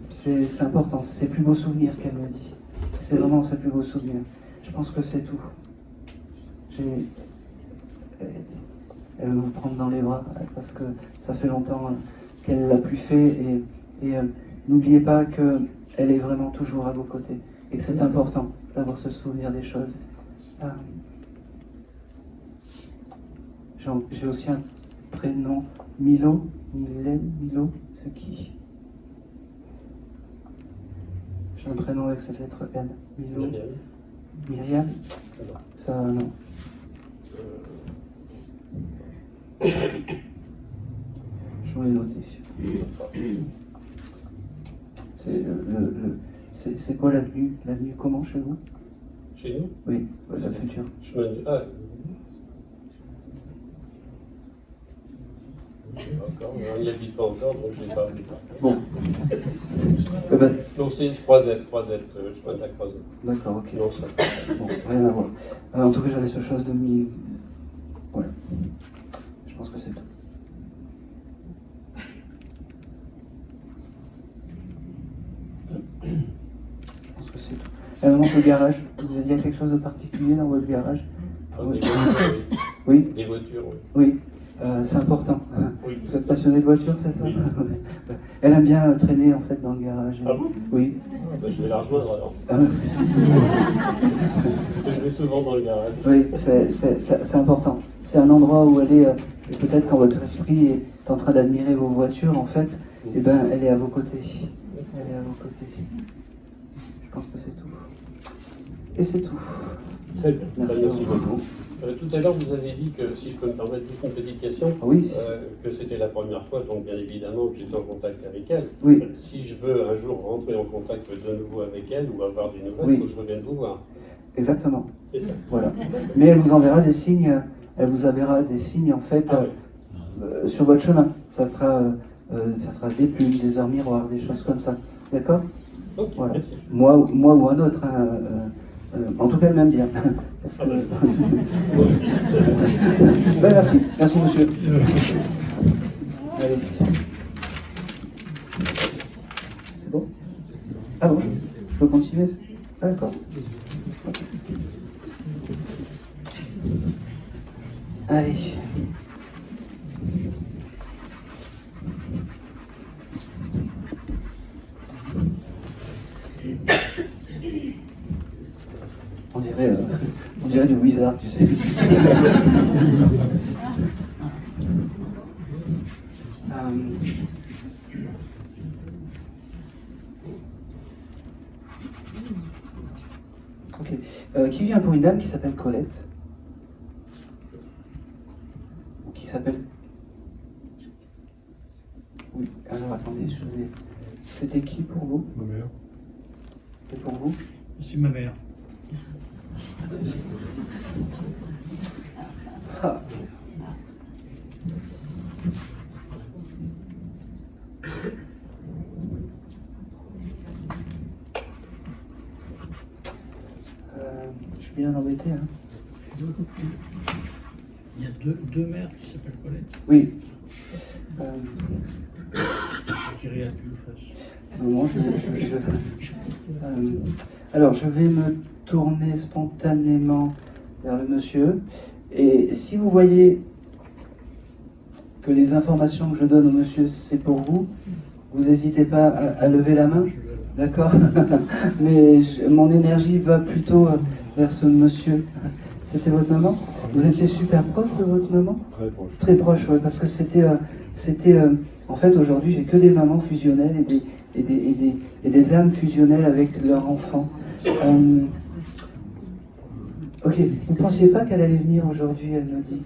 c'est important. C'est ses plus beaux souvenirs qu'elle me dit. C'est vraiment ses plus beaux souvenirs. Je pense que c'est tout. Elle veut vous prendre dans les bras parce que ça fait longtemps qu'elle l'a plus fait et n'oubliez pas qu'elle est vraiment toujours à vos côtés et que c'est important d'avoir ce souvenir des choses. J'ai aussi un prénom, Milo, c'est qui? J'ai un prénom avec cette lettre M. Milo. Myriam? Ça, non. Je voulais noter. C'est quoi l'avenue? L'avenue comment chez vous? Chez nous? Oui, le futur. Chemin du... Ah. Encore, on n'y habite pas encore, donc je n'ai pas vu. Bon. Donc c'est Croisette, chemin de la Croisette. D'accord, ok. Non, ça. Bon, rien à voir. En tout cas, j'avais ce chose de mi... Voilà. Je pense que c'est tout. Je pense que c'est tout. Elle me manque le garage. Vous avez dit quelque chose de particulier dans votre garage? Ah, des voitures, oui. Des voitures, oui. Oui. C'est important. Oui. Vous êtes passionné de voiture, c'est ça? Oui. Elle aime bien traîner en fait dans le garage. Ah bon? Oui. Ah, ben, je vais la rejoindre alors. Je vais souvent dans le garage. Oui, c'est important. C'est un endroit où elle est, et peut-être quand votre esprit est en train d'admirer vos voitures, en fait, eh ben, elle est à vos côtés. Elle est à vos côtés. Je pense que c'est tout. Et c'est tout. Très bien. Merci beaucoup. Tout à l'heure, vous avez dit que, si je peux me permettre juste une petite question, oui, que c'était la première fois, donc bien évidemment que j'étais en contact avec elle. Oui. Si je veux un jour rentrer en contact de nouveau avec elle ou avoir des nouvelles, oui, il faut que je revienne vous voir. Exactement. C'est ça. Voilà. Mais elle vous enverra des signes, en fait, sur votre chemin. Ça sera des plumes, des heures miroirs, des choses comme ça. D'accord? Ok, voilà. Merci. Moi ou un autre. En tout cas, elle m'aime bien. Parce que... ben, merci monsieur. Allez. C'est bon? Ah bon, je peux continuer? Ah, d'accord. Allez. On dirait du Wizard, tu sais. Ok. Qui vient pour une dame qui s'appelle Colette? Ou qui s'appelle... Oui, alors attendez, je vais... C'était qui pour vous? Ma mère. Et pour vous? C'est ma mère. Ah. Je suis bien embêté, hein. Il y a deux mères qui s'appellent Colette. Oui. Je dirais à Dieu face. Non, alors, je vais me tourner spontanément vers le monsieur. Et si vous voyez que les informations que je donne au monsieur, c'est pour vous, vous n'hésitez pas à lever la main, d'accord? Mais mon énergie va plutôt vers ce monsieur. C'était votre maman? Vous étiez super proche de votre maman? Très proche. Très proche, ouais, parce que c'était... en fait, aujourd'hui, j'ai que des mamans fusionnelles et des âmes fusionnelles avec leurs enfants. Ok, vous ne pensiez pas qu'elle allait venir aujourd'hui, elle me dit?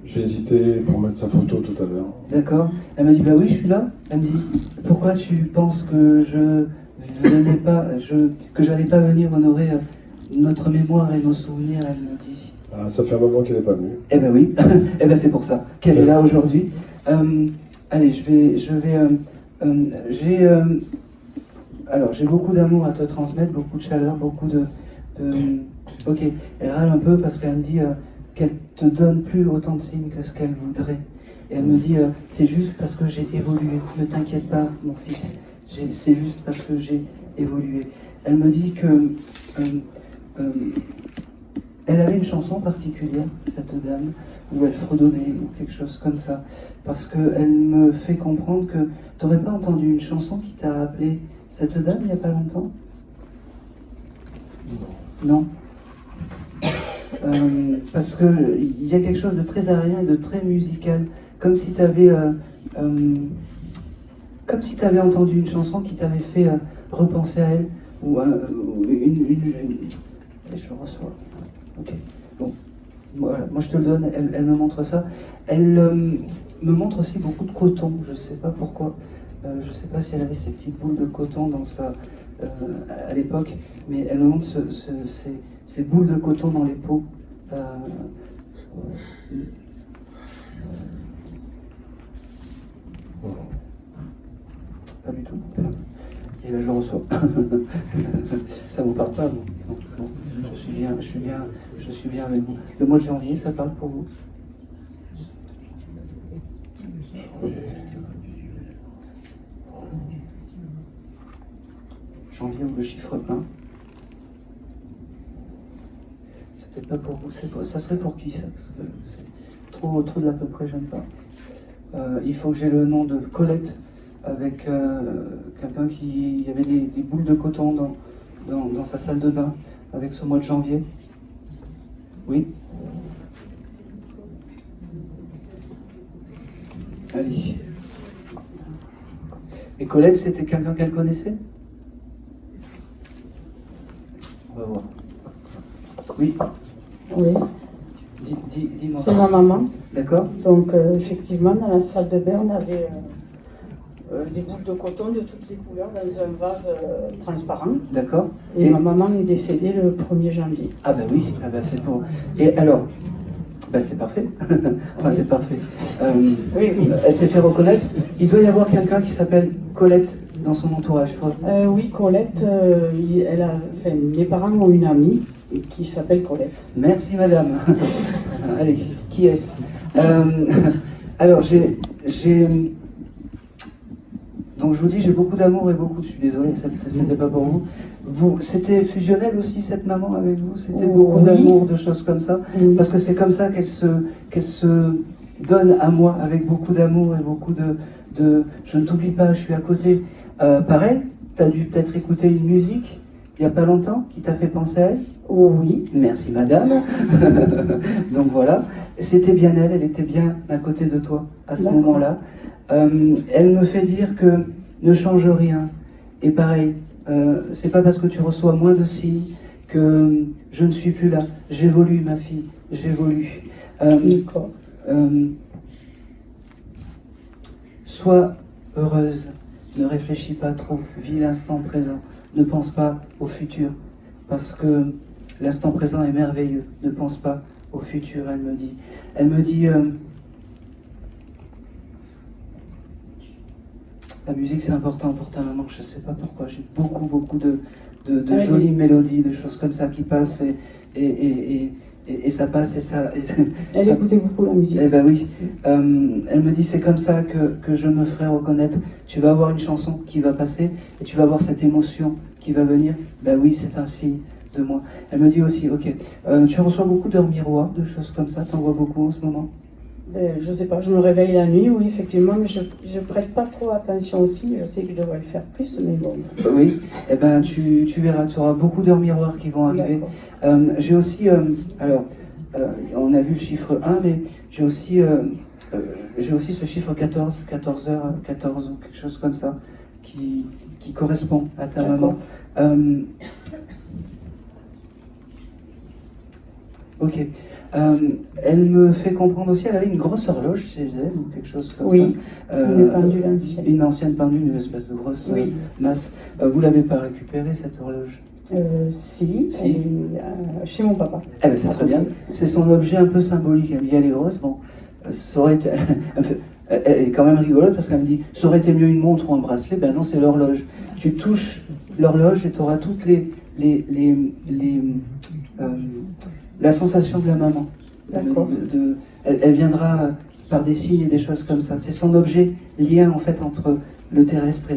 J'ai hésité pour mettre sa photo tout à l'heure. D'accord. Elle m'a dit, bah oui, je suis là. Elle me dit, pourquoi tu penses que je venais pas, que j'allais pas venir honorer notre mémoire et nos souvenirs? Elle me dit. Ah, ça fait un moment qu'elle n'est pas venue. Eh ben oui, eh ben c'est pour ça qu'elle est là aujourd'hui. Allez, j'ai beaucoup d'amour à te transmettre, beaucoup de chaleur, beaucoup de... Ok, elle râle un peu parce qu'elle me dit qu'elle te donne plus autant de signes que ce qu'elle voudrait. Et elle me dit, c'est juste parce que j'ai évolué, ne t'inquiète pas mon fils, c'est juste parce que j'ai évolué. Elle me dit que elle avait une chanson particulière, cette dame, où elle fredonnait ou quelque chose comme ça, parce qu'elle me fait comprendre que tu n'aurais pas entendu une chanson qui t'a rappelé cette dame il n'y a pas longtemps? Non. Parce qu'il y a quelque chose de très aérien et de très musical, comme si tu avais entendu une chanson qui t'avait fait repenser à elle, ou je le reçois. Ok, bon, voilà, moi je te le donne, elle me montre ça. Elle me montre aussi beaucoup de coton, je ne sais pas pourquoi. Je ne sais pas si elle avait ces petites boules de coton dans à l'époque, mais elle me montre ces boules de coton dans les pots. Pas du tout. Et là, je le reçois. Ça vous parle pas, vous? Non. Je suis bien avec vous. Le mois de janvier, ça parle pour vous? Janvier ou le chiffre 1. C'est peut-être pas pour vous. Ça serait pour qui, ça? Parce que c'est trop de l'à peu près, j'aime pas. Il faut que j'ai le nom de Colette avec quelqu'un qui avait des boules de coton dans sa salle de bain avec ce mois de janvier. Oui. Allez. Et Colette, c'était quelqu'un qu'elle connaissait? On va voir. Oui. Oui. Dis-moi. C'est ma maman. D'accord. Donc, effectivement, dans la salle de bain, on avait des boules de coton de toutes les couleurs dans un vase transparent. D'accord. Et ma maman est décédée le 1er janvier. Ah ben oui, c'est pour... Et alors, c'est parfait. Enfin, oui. C'est parfait. Oui. Elle s'est fait reconnaître. Il doit y avoir quelqu'un qui s'appelle Colette dans son entourage. Oui, Colette, mes parents ont une amie qui s'appelle Colette. Merci madame. Allez, qui est-ce? Alors, donc je vous dis, j'ai beaucoup d'amour et beaucoup... Je suis désolé, c'était pas pour vous. C'était fusionnel aussi, cette maman, avec vous? C'était beaucoup d'amour, de choses comme ça? Oui. Parce que c'est comme ça qu'elle se donne à moi, avec beaucoup d'amour et beaucoup de... Je ne t'oublie pas, je suis à côté. Pareil, tu as dû peut-être écouter une musique, il n'y a pas longtemps, qui t'a fait penser à elle? Oh oui. Merci madame. Donc voilà, c'était bien elle était bien à côté de toi, à ce moment-là. Elle me fait dire que ne change rien. Et pareil, c'est pas parce que tu reçois moins de signes que je ne suis plus là. J'évolue, ma fille, j'évolue. Sois heureuse, ne réfléchis pas trop, vis l'instant présent, ne pense pas au futur, parce que l'instant présent est merveilleux, ne pense pas au futur, elle me dit. Elle me dit... la musique c'est important pour ta maman, je ne sais pas pourquoi, j'ai beaucoup de jolies mélodies, de choses comme ça qui passent et ça passe et ça... Elle écoutait beaucoup la musique. Eh ben oui, elle me dit c'est comme ça que je me ferai reconnaître, tu vas avoir une chanson qui va passer et tu vas avoir cette émotion qui va venir, ben oui c'est un signe de moi. Elle me dit aussi, ok, tu reçois beaucoup d'heures miroirs, de choses comme ça, t'en vois beaucoup en ce moment? Je sais pas, je me réveille la nuit, oui, effectivement, mais je prête pas trop attention aussi. Je sais que je devrais le faire plus, mais bon. Oui, eh ben tu verras, tu auras beaucoup d'heures miroirs qui vont arriver. J'ai aussi, on a vu le chiffre 1, mais j'ai aussi ce chiffre 14, 14h, 14 ou quelque chose comme ça, qui correspond à ta maman. Ok. Elle me fait comprendre aussi, elle avait une grosse horloge chez elle ou quelque chose comme ça. Une pendule ancienne. Une ancienne pendule, une espèce de grosse masse. Vous l'avez pas récupérée cette horloge? Si. Elle est, chez mon papa. Eh ben, c'est très bien. C'est son objet un peu symbolique. Elle me dit elle est grosse. Bon, ça aurait été... elle est quand même rigolote parce qu'elle me dit ça aurait été mieux une montre ou un bracelet. Ben non, c'est l'horloge. Tu touches l'horloge et tu auras toutes la sensation de la maman. D'accord. Elle viendra par des signes et des choses comme ça. C'est son objet lien en fait entre le terrestre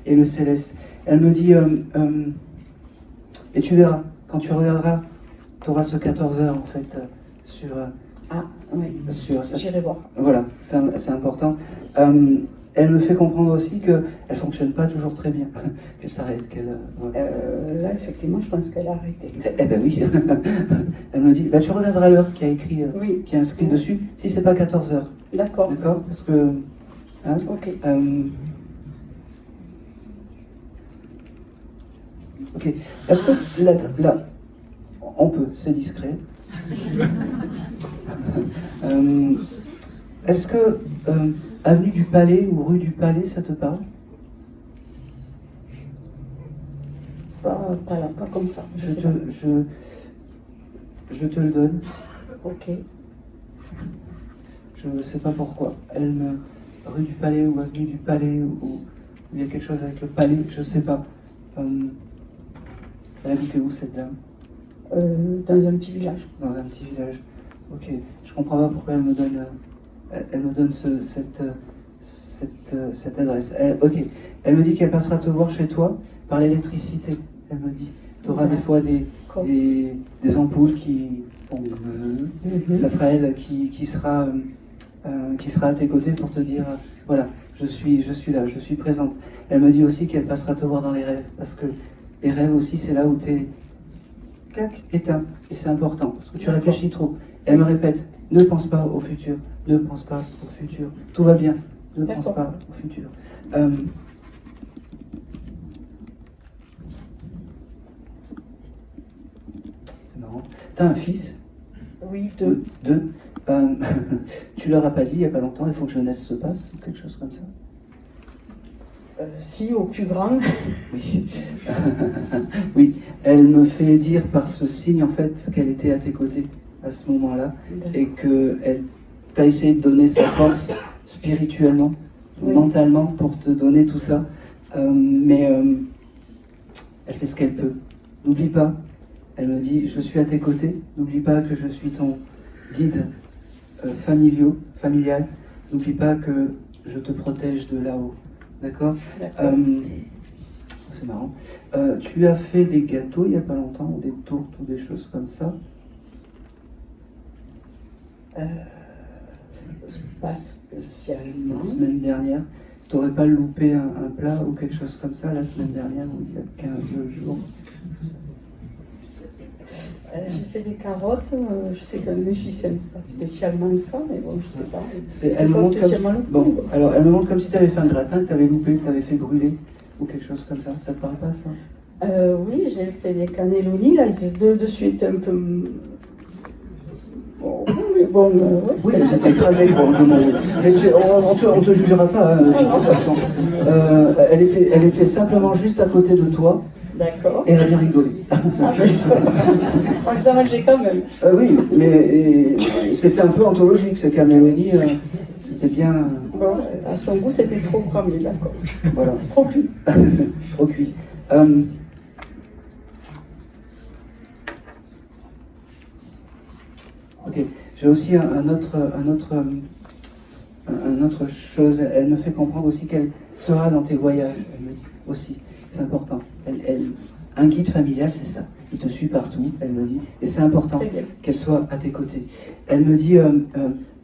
et le céleste. Elle me dit, et tu verras, quand tu regarderas, tu auras ce 14h en fait sur... J'irai voir. Voilà, c'est important. Elle me fait comprendre aussi qu'elle ne fonctionne pas toujours très bien, qu'elle s'arrête, là, effectivement, je pense qu'elle a arrêté. Eh ben oui. Elle me dit, tu regarderas l'heure qui est inscrit dessus, si c'est pas 14h. D'accord. D'accord. Parce que... Hein, ok. Ok. Est-ce que là, on peut, c'est discret. Est-ce que avenue du Palais ou rue du Palais, ça te parle? Pas là, pas comme ça. Je te le donne. Ok. Je ne sais pas pourquoi. Rue du Palais ou avenue du Palais, ou il y a quelque chose avec le Palais, je ne sais pas. Elle habitait où cette dame? Dans un petit village. Dans un petit village. Ok. Je comprends pas pourquoi elle me donne cette adresse. Ok. Elle me dit qu'elle passera te voir chez toi par l'électricité. Elle me dit. Tu auras des fois des ampoules qui. Bon, ça sera elle qui sera à tes côtés pour te dire voilà, je suis là, je suis présente. Elle me dit aussi qu'elle passera te voir dans les rêves, parce que les rêves aussi, c'est là où tu es éteint, et c'est important, parce que tu réfléchis trop. Elle me répète, ne pense pas au futur, ne pense pas au futur, tout va bien, ne pense pas au futur. C'est marrant. T'as un fils? Oui, deux. Tu leur as pas dit il n'y a pas longtemps, il faut que jeunesse se passe, ou quelque chose comme ça? Si, au plus grand. Oui. Oui, elle me fait dire par ce signe en fait qu'elle était à tes côtés à ce moment-là et qu'elle t'a essayé de donner sa force spirituellement, mentalement pour te donner tout ça. Mais elle fait ce qu'elle peut. N'oublie pas, elle me dit je suis à tes côtés, n'oublie pas que je suis ton guide familial, n'oublie pas que je te protège de là-haut. D'accord. C'est marrant. Tu as fait des gâteaux il n'y a pas longtemps, ou des tourtes ou des choses comme ça? Pas spécialement. La semaine dernière, tu n'aurais pas loupé un plat ou quelque chose comme ça la semaine dernière, ou il y a 15 jours? J'ai fait des carottes, je sais qu'un de mes fils n'aime pas spécialement ça, mais bon, je sais pas. Elle me montre alors elle me montre comme si tu avais fait un gratin, que tu avais loupé, que tu avais fait brûler, ou quelque chose comme ça. Ça te parle pas, ça? Oui, j'ai fait des cannelloni, là, ils étaient de suite un peu... Bon, mais bon... Oui, c'était écrasé, bon, on te jugera pas, de toute façon. Elle était simplement juste à côté de toi. D'accord. Et elle a bien rigolé. Ça marchait quand même. Oui, mais c'était un peu anthologique, ce cannelloni. C'était bien... Bon, à son goût, c'était trop cramé, d'accord. Voilà. Trop cuit. Trop cuit. Ok. J'ai aussi un autre chose. Elle me fait comprendre aussi qu'elle sera dans tes voyages. Elle me dit aussi. C'est important. Un guide familial, c'est ça. Il te suit partout, elle me dit. Et c'est important qu'elle soit à tes côtés. Elle me dit,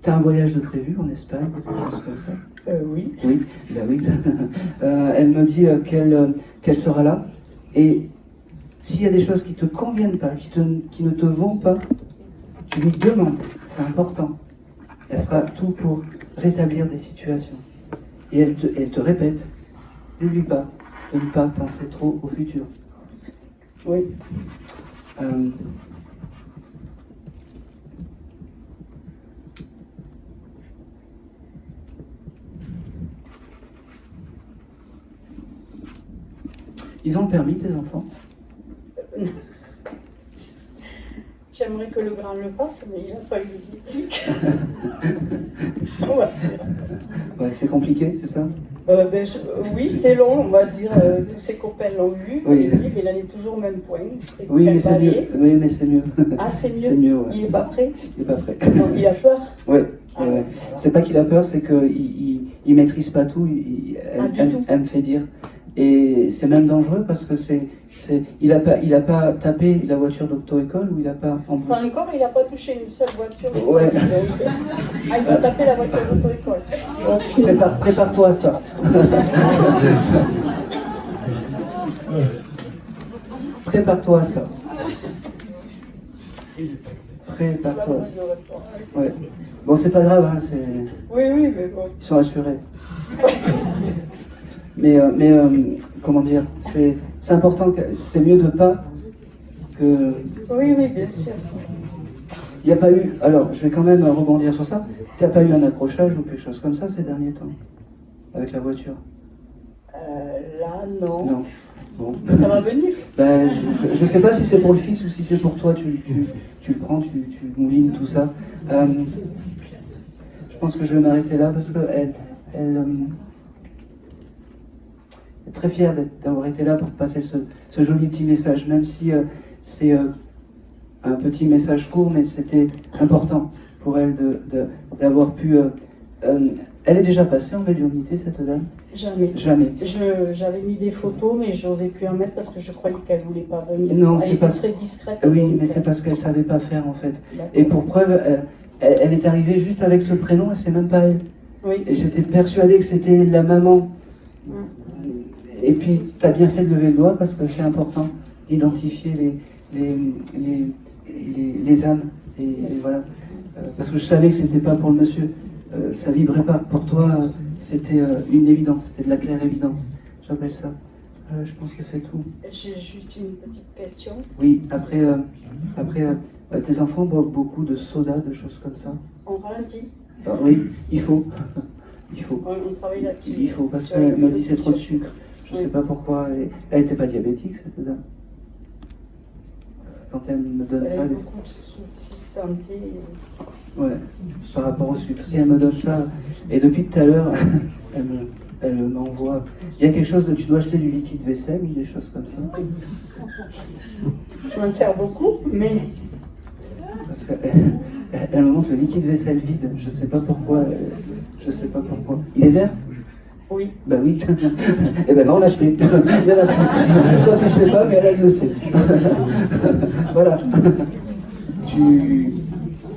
t'as un voyage de prévu en Espagne, quelque chose comme ça? Oui. Oui, ben oui. Elle me dit qu'elle sera là. Et s'il y a des choses qui ne te conviennent pas, qui ne te vont pas, tu lui demandes. C'est important. Elle fera tout pour rétablir des situations. Et elle te répète, n'oublie pas de ne pas penser trop au futur. Oui. Ils ont le permis, tes enfants? J'aimerais que le grand le fasse, mais il n'a pas eu le déclic. Ouais, c'est compliqué, c'est ça? Oui, c'est long, on va dire. Tous ses copains l'ont eu. Oui. Mais il en est toujours au même point. Oui, mais c'est mieux. Oui, mais c'est mieux. Ah, c'est mieux. C'est mieux, ouais. Il n'est pas prêt? Il n'est pas prêt. Non, il a peur? Ouais. Ouais. C'est pas qu'il a peur, c'est qu'il ne maîtrise pas tout. Elle me fait dire. Et c'est même dangereux parce que il a pas tapé la voiture d'auto-école, ou il n'a pas... Pas encore, il n'a pas touché une seule voiture. Ouais. Il va taper la voiture d'auto-école. Prépare-toi à ça. Prépare-toi à ça. Prépare-toi à ça. Ouais. Bon, c'est pas grave, hein, Oui, mais bon. Ils sont assurés. Mais comment dire, c'est important, c'est mieux de pas que... Oui, bien sûr. Il Il n'y a pas eu... Alors, je vais quand même rebondir sur ça. Tu n'as pas eu un accrochage ou quelque chose comme ça ces derniers temps? Avec la voiture? Là, non. Non. Bon. Ça va venir. Ben, je ne sais pas si c'est pour le fils ou si c'est pour toi. Tu le prends, tu moulines tout ça. Je pense que je vais m'arrêter là parce qu'elle est très fière d'avoir été là pour passer ce joli petit message, même si c'est un petit message court, mais c'était important pour elle d'avoir pu... elle est déjà passée en médiumnité, cette dame? Jamais. Jamais. J'avais mis des photos, mais je n'osais plus en mettre parce que je croyais qu'elle ne voulait pas venir. Non, elle c'est pas très discrète. Oui, mais c'est parce qu'elle ne savait pas faire en fait. Et pour preuve, elle est arrivée juste avec ce prénom et c'est même pas elle. Oui. Et j'étais persuadée que c'était la maman. Et puis, tu as bien fait de lever le doigt parce que c'est important d'identifier les âmes. Et voilà. Parce que je savais que c'était pas pour le monsieur. Ça vibrait pas. Pour toi, c'était une évidence. C'est de la claire évidence. J'appelle ça. Je pense que c'est tout. J'ai juste une petite question. Oui, après tes enfants boivent beaucoup de soda, de choses comme ça. On ralentit. Oui, il faut. Il faut. On travaille là-dessus. Il faut, parce qu'elle me dit c'est trop de sucre. Je ne sais pas pourquoi. Elle n'était pas diabétique, cette dame. Quand elle me donne ça... Elle a beaucoup de soucis de santé. Ouais, par rapport au sucre. Si elle me donne ça, et depuis tout à l'heure, elle m'envoie... Il y a quelque chose de... Tu dois acheter du liquide vaisselle ou des choses comme ça? Je m'en sers beaucoup, mais... Parce qu'elle me montre le liquide vaisselle vide. Je sais pas pourquoi. Je sais pas pourquoi. Il est vert? Oui. Ben oui. Eh ben va en acheter. Toi tu ne sais pas, mais elle le sait. Voilà.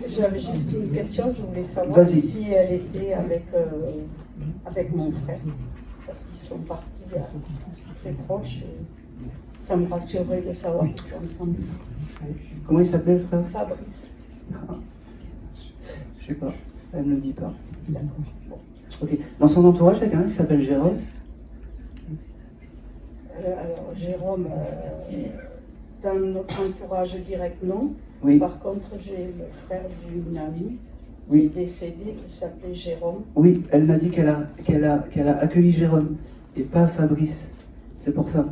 J'avais juste une question. Je voulais savoir si elle était avec mon frère. Parce qu'ils sont partis très proches. Et ça me rassurerait de savoir qu'ils sont ensemble. Comment il s'appelait le frère? Fabrice. Je sais pas. Elle ne me le dit pas. D'accord. Bon. Ok. Dans son entourage, il y a quelqu'un qui s'appelle Jérôme? Alors, Jérôme, dans notre entourage direct, non. Oui. Par contre, j'ai le frère d'une amie oui. qui est décédé, qui s'appelait Jérôme. Oui, elle m'a dit qu'elle a accueilli Jérôme et pas Fabrice. C'est pour ça.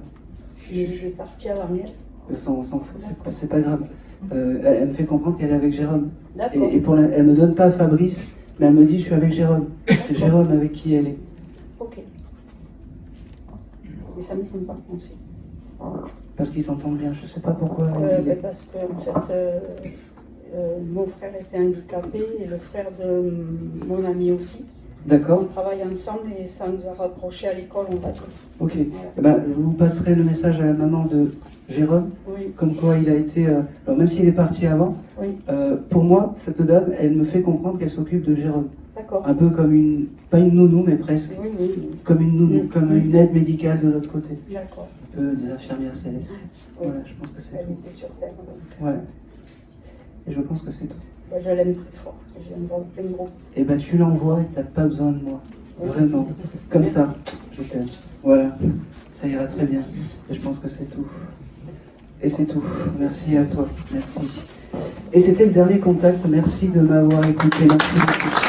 Je suis partie avant elle. On s'en fout, c'est pas grave. Elle me fait comprendre qu'elle est avec Jérôme. D'accord. Et elle me donne pas Fabrice, mais elle me dit je suis avec Jérôme. C'est Jérôme avec qui elle est. Ok. Mais ça ne m'étonne pas aussi. Parce qu'ils s'entendent bien, je sais pas pourquoi. Parce que en fait, mon frère était handicapé et le frère de mon ami aussi. D'accord. On travaille ensemble et ça nous a rapprochés à l'école, on va dire. Ok. Eh ben, vous passerez le message à la maman de Jérôme, oui. Comme quoi il a été... alors même s'il est parti avant, oui. Pour moi, cette dame, elle me fait comprendre qu'elle s'occupe de Jérôme. D'accord. Un peu comme une... Pas une nounou, mais presque. Oui, oui. Comme une nounou, comme une aide médicale de l'autre côté. D'accord. Un peu des infirmières célestes. Oui. Voilà, je pense que c'est tout. Elle était sur Terre. Donc. Ouais. Et je pense que c'est tout. Ben, je l'aime très fort. J'ai un plein de gros. Et ben tu l'envoies et t'as pas besoin de moi. Vraiment. Comme ça. Je t'aime. Voilà. Ça ira très bien. Et je pense que c'est tout. Et c'est tout. Merci à toi. Merci. Et c'était le dernier contact. Merci de m'avoir écouté. Merci beaucoup.